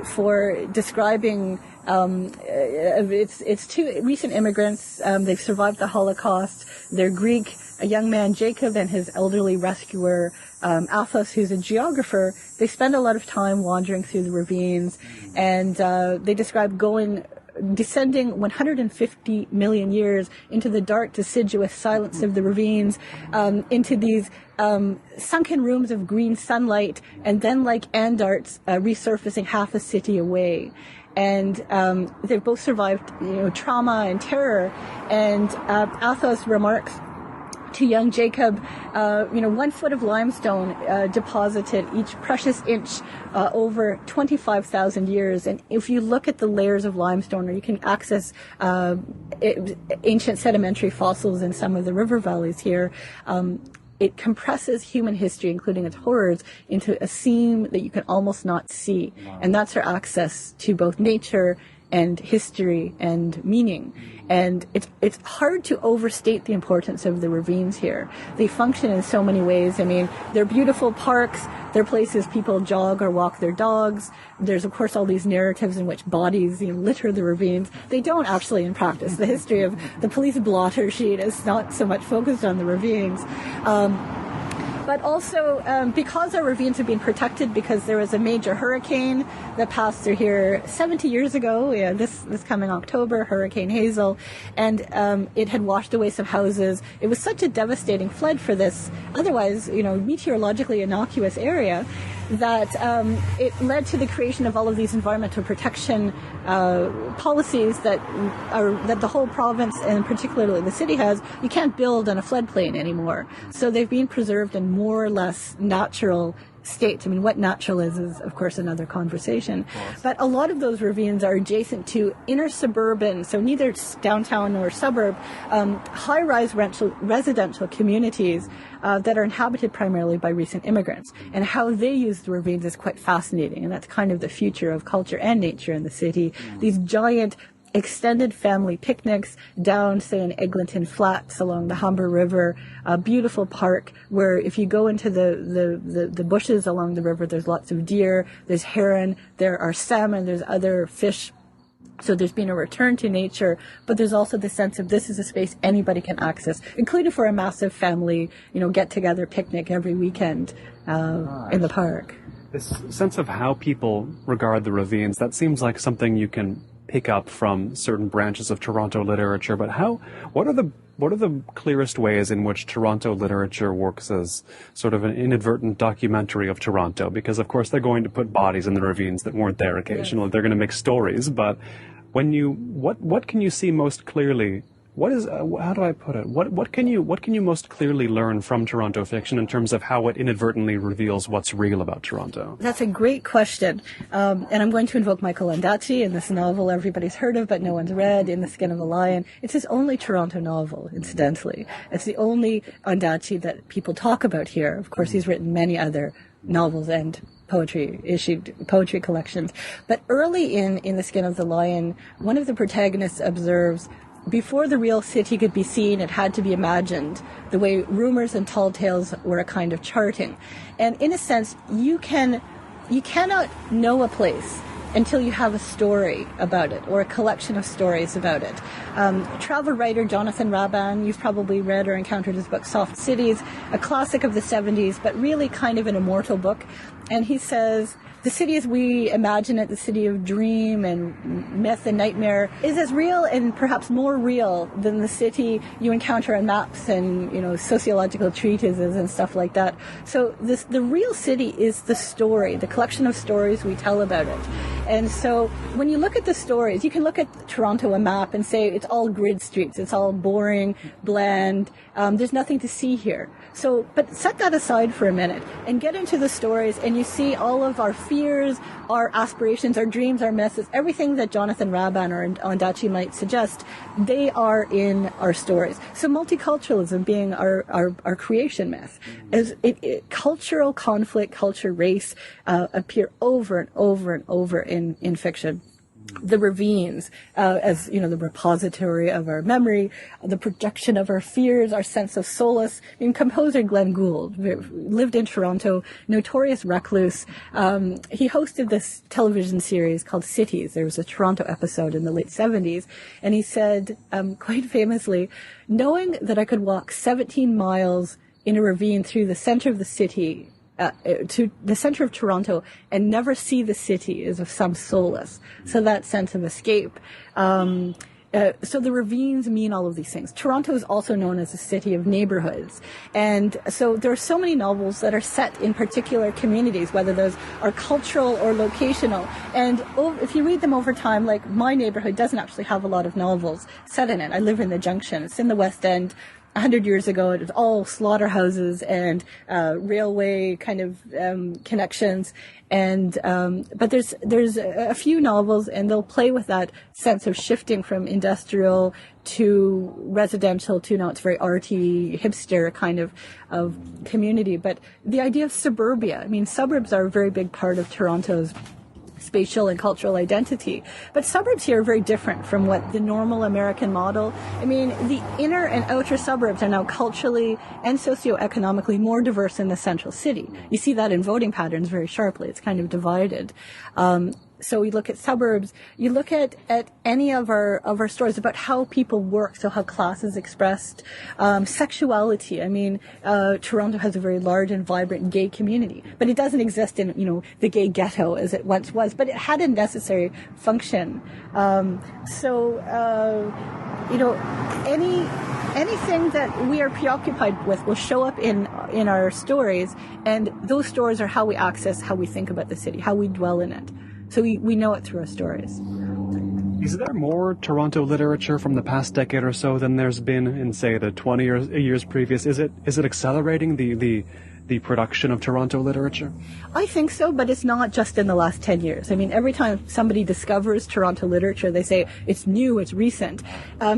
for describing it's two recent immigrants. They've survived the Holocaust. They're Greek. A young man, Jacob, and his elderly rescuer, Athos, who's a geographer. They spend a lot of time wandering through the ravines, and they describe descending 150 million years into the dark, deciduous silence of the ravines, into these sunken rooms of green sunlight, and then like Ondaatje, resurfacing half a city away. And they've both survived, trauma and terror. And Athos remarks to young Jacob, 1 foot of limestone deposited each precious inch over 25,000 years. And if you look at the layers of limestone, or you can access ancient sedimentary fossils in some of the river valleys here, it compresses human history, including its horrors, into a seam that you can almost not see. Wow. And that's our access to both nature and history and meaning. And it's hard to overstate the importance of the ravines here. They function in so many ways. I mean, they're beautiful parks. They're places people jog or walk their dogs. There's, of course, all these narratives in which bodies litter the ravines. They don't actually in practice. The history of the police blotter sheet is not so much focused on the ravines. But also, because our ravines have been protected, because there was a major hurricane that passed through here 70 years ago, this coming October, Hurricane Hazel, and it had washed away some houses. It was such a devastating flood for this otherwise, meteorologically innocuous area, that it led to the creation of all of these environmental protection policies that the whole province, and particularly the city, has. You can't build on a floodplain anymore. So they've been preserved in more or less natural state. I mean, what natural is, of course, another conversation. But a lot of those ravines are adjacent to inner suburban, so neither downtown nor suburb, high-rise residential communities that are inhabited primarily by recent immigrants. And how they use the ravines is quite fascinating, and that's kind of the future of culture and nature in the city. These giant extended family picnics down, say, in Eglinton Flats along the Humber River, a beautiful park where if you go into the bushes along the river, there's lots of deer, there's heron, there are salmon, there's other fish. So there's been a return to nature, but there's also the sense of this is a space anybody can access, including for a massive family, get-together picnic every weekend in the park. This sense of how people regard the ravines, that seems like something you can pick up from certain branches of Toronto literature, but what are the clearest ways in which Toronto literature works as sort of an inadvertent documentary of Toronto? Because of course they're going to put bodies in the ravines that weren't there occasionally. They're going to make stories, but what can you see most clearly? How do I put it? What can you most clearly learn from Toronto fiction in terms of how it inadvertently reveals what's real about Toronto? That's a great question. And I'm going to invoke Michael Ondaatje in this novel everybody's heard of but no one's read, In the Skin of a Lion. It's his only Toronto novel, incidentally. It's the only Ondaatje that people talk about here. Of course, he's written many other novels and issued poetry collections. But early in The Skin of the Lion, one of the protagonists observes, before the real city could be seen, it had to be imagined, the way rumors and tall tales were a kind of charting. And in a sense, you cannot know a place until you have a story about it, or a collection of stories about it. Travel writer Jonathan Raban, you've probably read or encountered his book Soft Cities, a classic of the 70s, but really kind of an immortal book. And he says, the city as we imagine it, the city of dream and myth and nightmare, is as real and perhaps more real than the city you encounter on maps and, sociological treatises and stuff like that. So the real city is the story, the collection of stories we tell about it. And so when you look at the stories, you can look at Toronto, a map, and say it's all grid streets, it's all boring, bland, there's nothing to see here. So, but set that aside for a minute and get into the stories, and you see all of our fears, our aspirations, our dreams, our myths, everything that Jonathan Raban or Ondaatje might suggest, they are in our stories. So multiculturalism being our creation myth, is cultural conflict, culture, race, appear over and over and over in fiction. The ravines, as the repository of our memory, the projection of our fears, our sense of solace. Composer Glenn Gould lived in Toronto, notorious recluse. He hosted this television series called Cities. There was a Toronto episode in the late 70s, and he said, quite famously, knowing that I could walk 17 miles in a ravine through the center of the city, to the center of Toronto, and never see the city is of some solace. So that sense of escape. So the ravines mean all of these things. Toronto is also known as a city of neighborhoods. And so there are so many novels that are set in particular communities, whether those are cultural or locational. And if you read them over time, like my neighborhood doesn't actually have a lot of novels set in it. I live in the Junction. It's in the West End. 100 years ago, it was all slaughterhouses and railway kind of connections. And but there's a few novels, and they'll play with that sense of shifting from industrial to residential to now it's very arty, hipster kind of community. But the idea of suburbia, suburbs are a very big part of Toronto's spatial and cultural identity. But suburbs here are very different from what the normal American model. The inner and outer suburbs are now culturally and socioeconomically more diverse than the central city. You see that in voting patterns very sharply. It's kind of divided. So we look at suburbs. You look at any of our stories about how people work, so how class is expressed, sexuality. Toronto has a very large and vibrant gay community, but it doesn't exist in the gay ghetto as it once was. But it had a necessary function. Anything that we are preoccupied with will show up in our stories, and those stories are how we access, how we think about the city, how we dwell in it. So we know it through our stories. Is there more Toronto literature from the past decade or so than there's been in, say, the 20 years previous? Is it accelerating? The the production of Toronto literature? I think so, but it's not just in the last 10 years. I mean, every time somebody discovers Toronto literature, they say it's new, it's recent.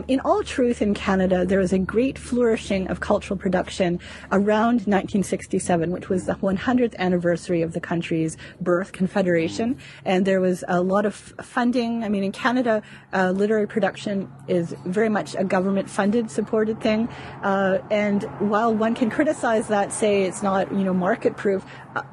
In all truth, in Canada, there was a great flourishing of cultural production around 1967, which was the 100th anniversary of the country's birth, Confederation. And there was a lot of funding. I mean, in Canada, literary production is very much a government-funded, supported thing. And while one can criticize that, say it's not, market-proof,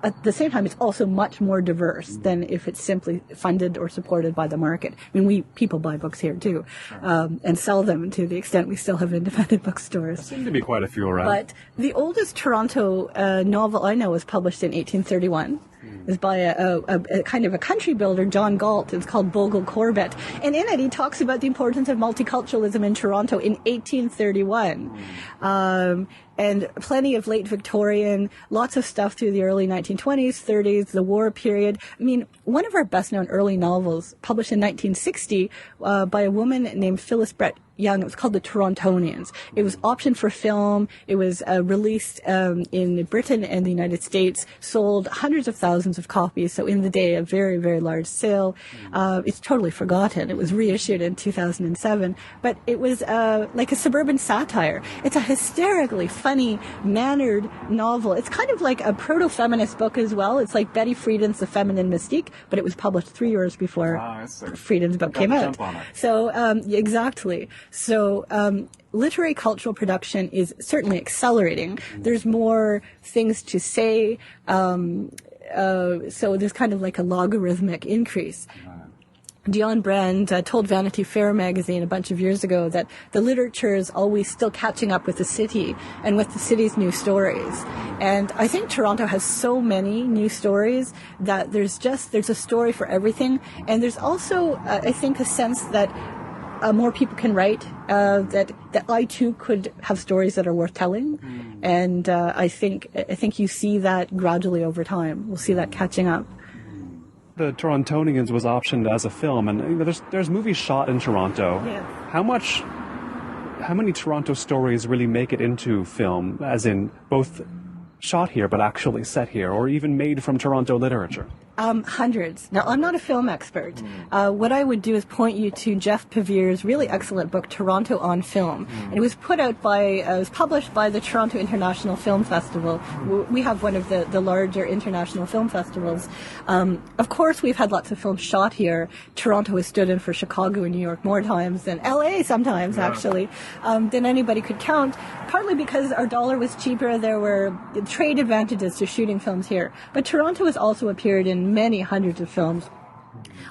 at the same time, it's also much more diverse than if it's simply funded or supported by the market. I mean, people buy books here too, and sell them to the extent we still have independent bookstores. There seem to be quite a few around. But the oldest Toronto novel I know was published in 1831. It's by a kind of a country builder, John Galt. It's called Bogle Corbett. And in it, he talks about the importance of multiculturalism in Toronto in 1831. And plenty of late Victorian, lots of stuff through the early 1920s, 30s, the war period. I mean, one of our best-known early novels, published in 1960 by a woman named Phyllis Brett Young. It was called The Torontonians. It was optioned for film. It was released in Britain and the United States, sold hundreds of thousands of copies. So in the day, a very, very large sale. It's totally forgotten. It was reissued in 2007. But it was like a suburban satire. It's a hysterically funny, mannered novel. It's kind of like a proto-feminist book as well. It's like Betty Friedan's The Feminine Mystique, but it was published 3 years before Friedan's book came out. So, exactly. So, literary cultural production is certainly accelerating. There's more things to say. So there's kind of like a logarithmic increase. Dion Brand told Vanity Fair magazine a bunch of years ago that the literature is always still catching up with the city and with the city's new stories. And I think Toronto has so many new stories that there's a story for everything. And there's also, I think, a sense that more people can write, that I too could have stories that are worth telling. And I think you see that gradually over time. We'll see that catching up. The Torontonians was optioned as a film, and there's movies shot in Toronto. Yeah. How many Toronto stories really make it into film, as in both shot here but actually set here, or even made from Toronto literature? Hundreds. Now, I'm not a film expert. What I would do is point you to Jeff Pavier's really excellent book, Toronto on Film. And it was published by the Toronto International Film Festival. We have one of the larger international film festivals. Of course, we've had lots of films shot here. Toronto has stood in for Chicago and New York more times than LA sometimes, actually, than anybody could count. Partly because our dollar was cheaper. There were trade advantages to shooting films here. But Toronto has also appeared in many hundreds of films.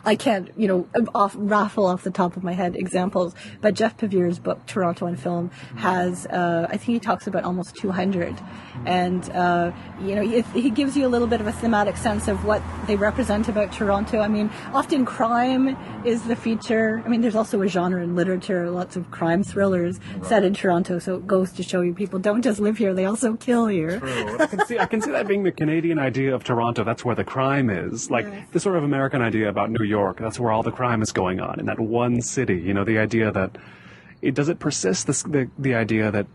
I can't, raffle off the top of my head examples, but Jeff Pavier's book, Toronto on Film, has, I think he talks about almost 200. And, he gives you a little bit of a thematic sense of what they represent about Toronto. I mean, often crime is the feature. I mean, there's also a genre in literature, lots of crime thrillers set in Toronto, so it goes to show you people don't just live here, they also kill here. True. I can see that being the Canadian idea of Toronto. That's where the crime is. Like, the sort of American idea about New York, that's where all the crime is going on, in that one city. The idea that, does it persist, the idea that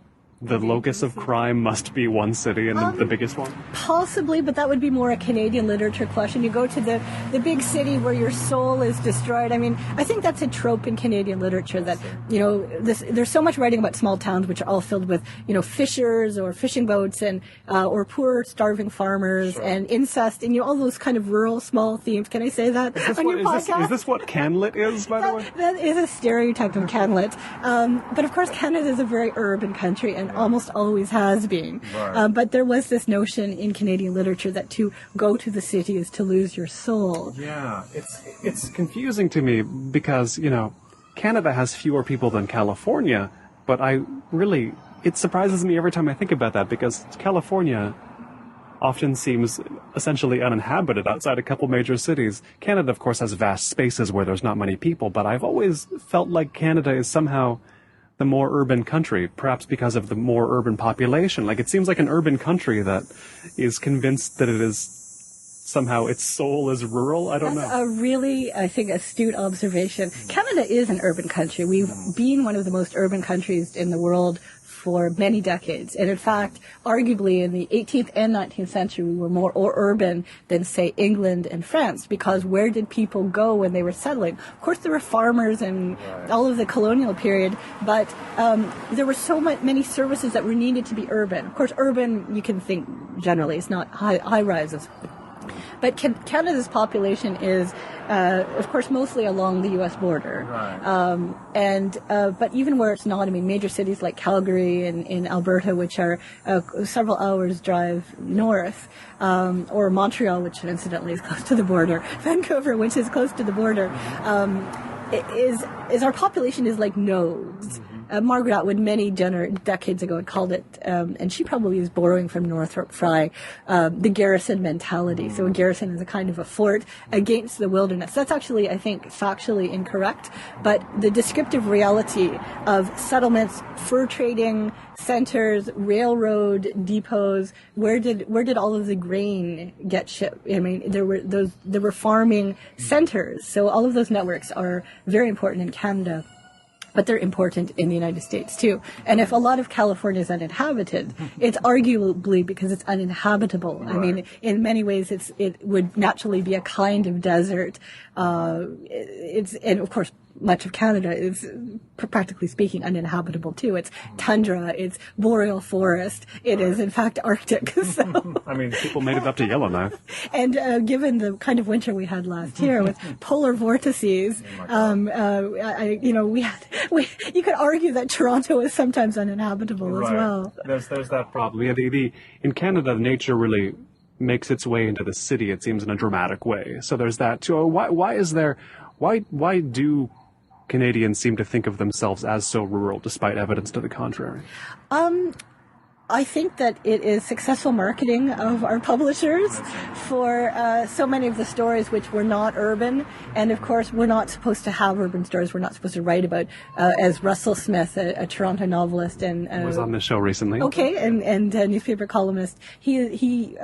the locus of crime must be one city and the biggest one? Possibly, but that would be more a Canadian literature question. You go to the big city where your soul is destroyed. I mean, I think that's a trope in Canadian literature that, there's so much writing about small towns which are all filled with, fishers or fishing boats and, or poor starving farmers and incest and, all those kind of rural small themes. Can I say that on your podcast? Is this what Canlit is, by the way? That is a stereotype of Canlit. But of course, Canada is a very urban country and almost always has been. Right. But there was this notion in Canadian literature that to go to the city is to lose your soul. Yeah, it's confusing to me because, Canada has fewer people than California, but it surprises me every time I think about that because California often seems essentially uninhabited outside a couple major cities. Canada, of course, has vast spaces where there's not many people, but I've always felt like Canada is somehow the more urban country, perhaps because of the more urban population. Like, it seems like an urban country that is convinced that it is somehow its soul is rural. I don't know. That's a really, I think, astute observation. Canada is an urban country. We've been one of the most urban countries in the world for many decades. And in fact, arguably in the 18th and 19th century, we were more urban than, say, England and France, because where did people go when they were settling? Of course, there were farmers and all of the colonial period, but there were so many services that were needed to be urban. Of course, urban, you can think generally, it's not high rises. But Canada's population is, of course, mostly along the U.S. border. Right. But even where it's not, I mean, major cities like Calgary and in Alberta, which are several hours drive north, or Montreal, which incidentally is close to the border, Vancouver, which is close to the border, is our population is like nodes. Margaret Atwood many decades ago had called it, and she probably was borrowing from Northrop Frye, the garrison mentality. So a garrison is a kind of a fort against the wilderness. That's actually, I think, factually incorrect, but the descriptive reality of settlements, fur trading centers, railroad depots, where did all of the grain get shipped? I mean, there were farming centers. So all of those networks are very important in Canada, but they're important in the United States too. And if a lot of California is uninhabited, it's arguably because it's uninhabitable. Right. I mean, in many ways, it would naturally be a kind of desert. And of course, much of Canada is, practically speaking, uninhabitable too. It's tundra, it's boreal forest, it is in fact Arctic. So. I mean, people made it up to Yellowknife. And given the kind of winter we had last year with polar vortices, you could argue that Toronto is sometimes uninhabitable as well. There's that problem. Yeah, in Canada, nature really makes its way into the city, it seems, in a dramatic way. So there's that too. Why do Canadians seem to think of themselves as so rural, despite evidence to the contrary? I think that it is successful marketing of our publishers for so many of the stories which were not urban. And of course, we're not supposed to have urban stories. We're not supposed to write about, as Russell Smith, a Toronto novelist, and was on the show recently. Okay, and a newspaper columnist. He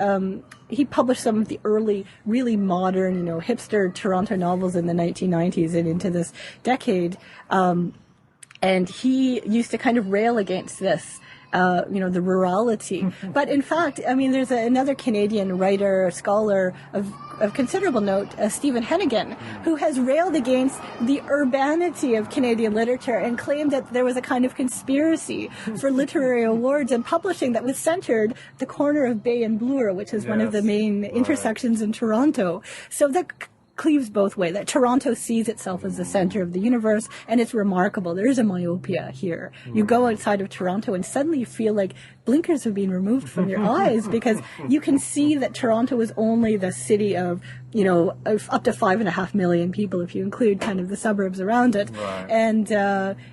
published some of the early, really modern, hipster Toronto novels in the 1990s and into this decade. And he used to kind of rail against this. The rurality. But in fact, I mean, there's another Canadian writer, scholar of considerable note, Stephen Hennigan, who has railed against the urbanity of Canadian literature and claimed that there was a kind of conspiracy for literary awards and publishing that was centered the corner of Bay and Bloor, which is one of the main intersections in Toronto. So that cleaves both ways, that Toronto sees itself as the center of the universe, and it's remarkable. There is a myopia here. You go outside of Toronto and suddenly you feel like blinkers have been removed from your eyes, because you can see that Toronto is only the city of, up to 5.5 million people if you include kind of the suburbs around it. Right.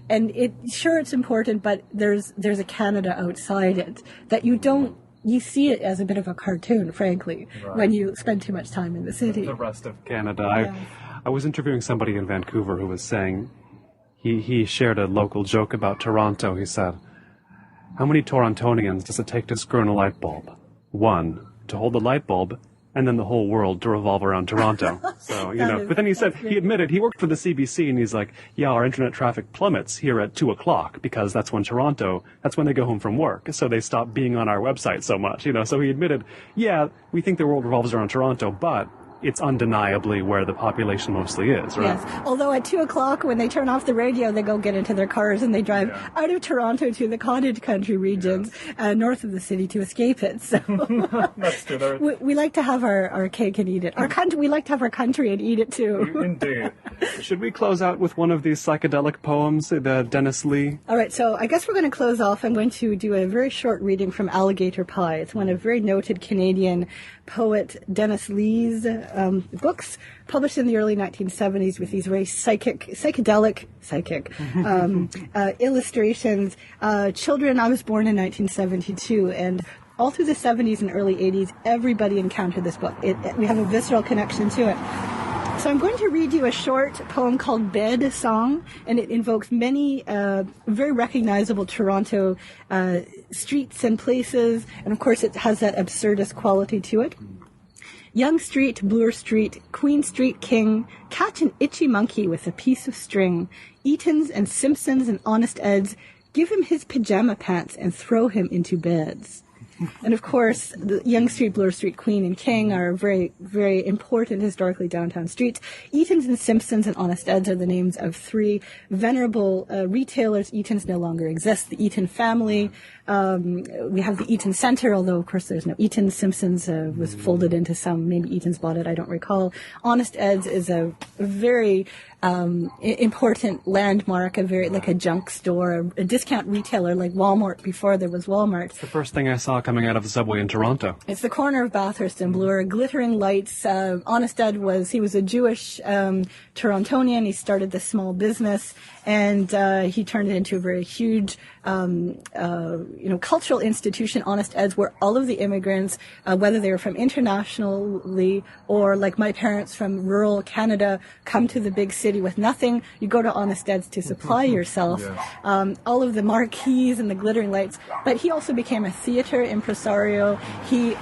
And it's important, but there's a Canada outside it that you see it as a bit of a cartoon, frankly, when you spend too much time in the city. The rest of Canada. I was interviewing somebody in Vancouver who was saying, he shared a local joke about Toronto. He said, how many Torontonians does it take to screw in a light bulb? 1, to hold the light bulb, and then the whole world to revolve around Toronto. So, but then he said, he admitted, he worked for the CBC, and he's like, our internet traffic plummets here at 2:00 because that's when they go home from work. So they stop being on our website so much, So he admitted, we think the world revolves around Toronto, but it's undeniably where the population mostly is, right? Yes. Although at 2:00, when they turn off the radio, they go get into their cars and they drive out of Toronto to the cottage country regions north of the city to escape it. So that's true. We like to have our cake and eat it. We like to have our country and eat it too. Indeed. Should we close out with one of these psychedelic poems, the Dennis Lee? All right. So I guess we're going to close off. I'm going to do a very short reading from Alligator Pie. It's one of very noted Canadian poet Dennis Lee's books, published in the early 1970s with these very psychedelic illustrations. Children, I was born in 1972, and all through the 70s and early 80s, everybody encountered this book. We have a visceral connection to it. So I'm going to read you a short poem called Bed Song, and it invokes many very recognizable Toronto streets and places, and of course it has that absurdist quality to it. Yonge Street, Bloor Street, Queen Street King, catch an itchy monkey with a piece of string. Eatons and Simpsons and Honest Eds, give him his pajama pants and throw him into beds. And of course, the Yonge Street, Bloor Street, Queen and King are very, very important historically downtown streets. Eaton's and Simpson's and Honest Ed's are the names of three venerable retailers. Eaton's no longer exists. The Eaton family. We have the Eaton Center, although of course there's no Eaton. Simpson's was folded into some. Maybe Eaton's bought it. I don't recall. Honest Ed's is a very important landmark, like a junk store, a discount retailer like Walmart before there was Walmart. It's the first thing I saw coming out of the subway in Toronto. It's the corner of Bathurst and Bloor. Glittering lights. Honest Ed he was a Jewish Torontonian. He started this small business, and he turned it into a very huge cultural institution. Honest Ed's, where all of the immigrants, whether they were from internationally or like my parents from rural Canada, come to the big city with nothing. You go to Honest Ed's to supply yourself. Yes. All of the marquees and the glittering lights. But he also became a theater impresario. He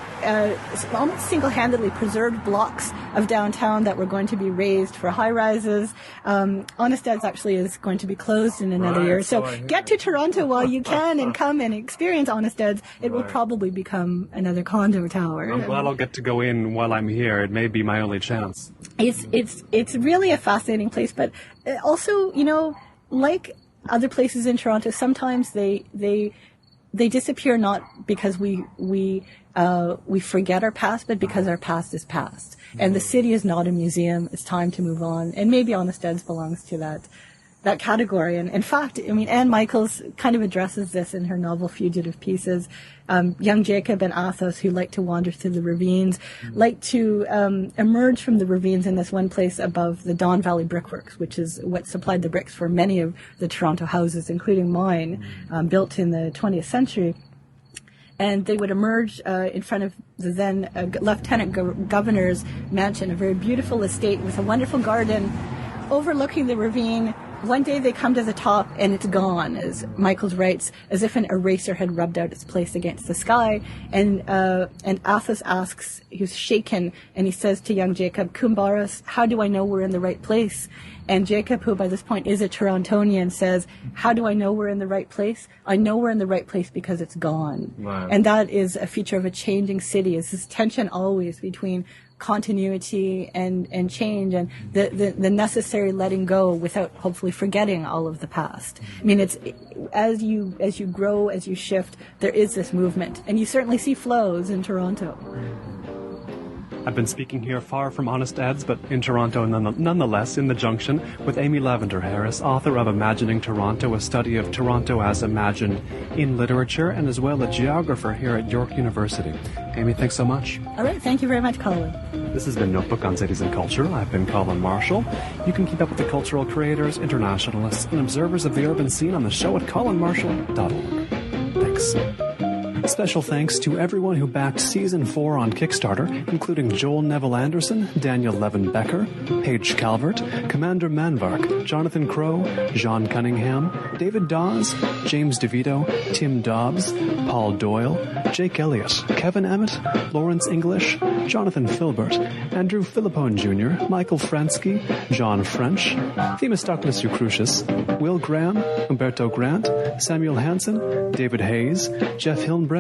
almost single-handedly preserved blocks of downtown that were going to be raised for high-rises. Honest Ed's actually is going to be closed in another year. So get to Toronto while you can and come and experience Honest Ed's. It will probably become another condo tower. I'm glad I'll get to go in while I'm here. It may be my only chance. It's really a fascinating place, but also, like other places in Toronto, sometimes they disappear not because we forget our past, but because our past is past. And the city is not a museum. It's time to move on. And maybe Honest Ed's belongs to that category. And in fact, Anne Michaels kind of addresses this in her novel Fugitive Pieces. Young Jacob and Athos, who like to wander through the ravines, like to emerge from the ravines in this one place above the Don Valley Brickworks, which is what supplied the bricks for many of the Toronto houses, including mine, built in the 20th century. And they would emerge in front of the then Lieutenant Governor's mansion, a very beautiful estate with a wonderful garden overlooking the ravine. One day they come to the top and it's gone, as Michaels writes, as if an eraser had rubbed out its place against the sky. And Athos asks, he's shaken, and he says to young Jacob, "Kumbaras, how do I know we're in the right place?" And Jacob, who by this point is a Torontonian, says, "How do I know we're in the right place? I know we're in the right place because it's gone." Wow. And that is a feature of a changing city. It's this tension always between continuity and change, and the necessary letting go without hopefully forgetting all of the past. It's as you grow, as you shift, there is this movement, and you certainly see flows in Toronto. I've been speaking here far from Honest Ed's, but in Toronto nonetheless, in the Junction, with Amy Lavender Harris, author of Imagining Toronto, a study of Toronto as imagined in literature, and as well a geographer here at York University. Amy, thanks so much. All right, thank you very much, Colin. This has been Notebook on Cities and Culture. I've been Colin Marshall. You can keep up with the cultural creators, internationalists, and observers of the urban scene on the show at colinmarshall.org. Thanks. Special thanks to everyone who backed Season 4 on Kickstarter, including Joel Neville Anderson, Daniel Levin Becker, Paige Calvert, Commander Manvark, Jonathan Crow, John Cunningham, David Dawes, James DeVito, Tim Dobbs, Paul Doyle, Jake Elliott, Kevin Emmett, Lawrence English, Jonathan Filbert, Andrew Philippone Jr., Michael Fransky, John French, Themistocles Eucrucius, Will Graham, Umberto Grant, Samuel Hansen, David Hayes, Jeff Hillenbrand,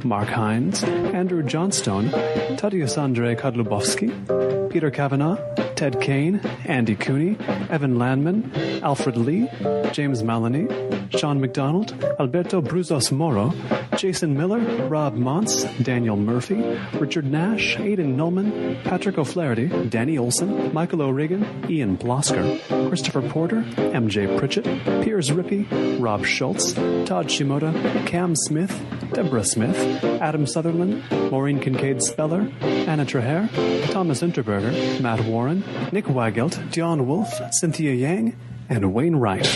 Mark Hines, Andrew Johnstone, Tadeusz Andrzej Kodlubowski, Peter Kavanagh, Ted Kane, Andy Cooney, Evan Landman, Alfred Lee, James Maloney, Sean McDonald, Alberto Bruzos Moro, Jason Miller, Rob Montz, Daniel Murphy, Richard Nash, Aidan Nullman, Patrick O'Flaherty, Danny Olson, Michael O'Regan, Ian Blosker, Christopher Porter, MJ Pritchett, Piers Rippey, Rob Schultz, Todd Shimoda, Cam Smith, Deborah Smith, Adam Sutherland, Maureen Kincaid Speller, Anna Traher, Thomas Unterberger, Matt Warren, Nick Weigelt, Dion Wolf, Cynthia Yang, and Wayne Wright.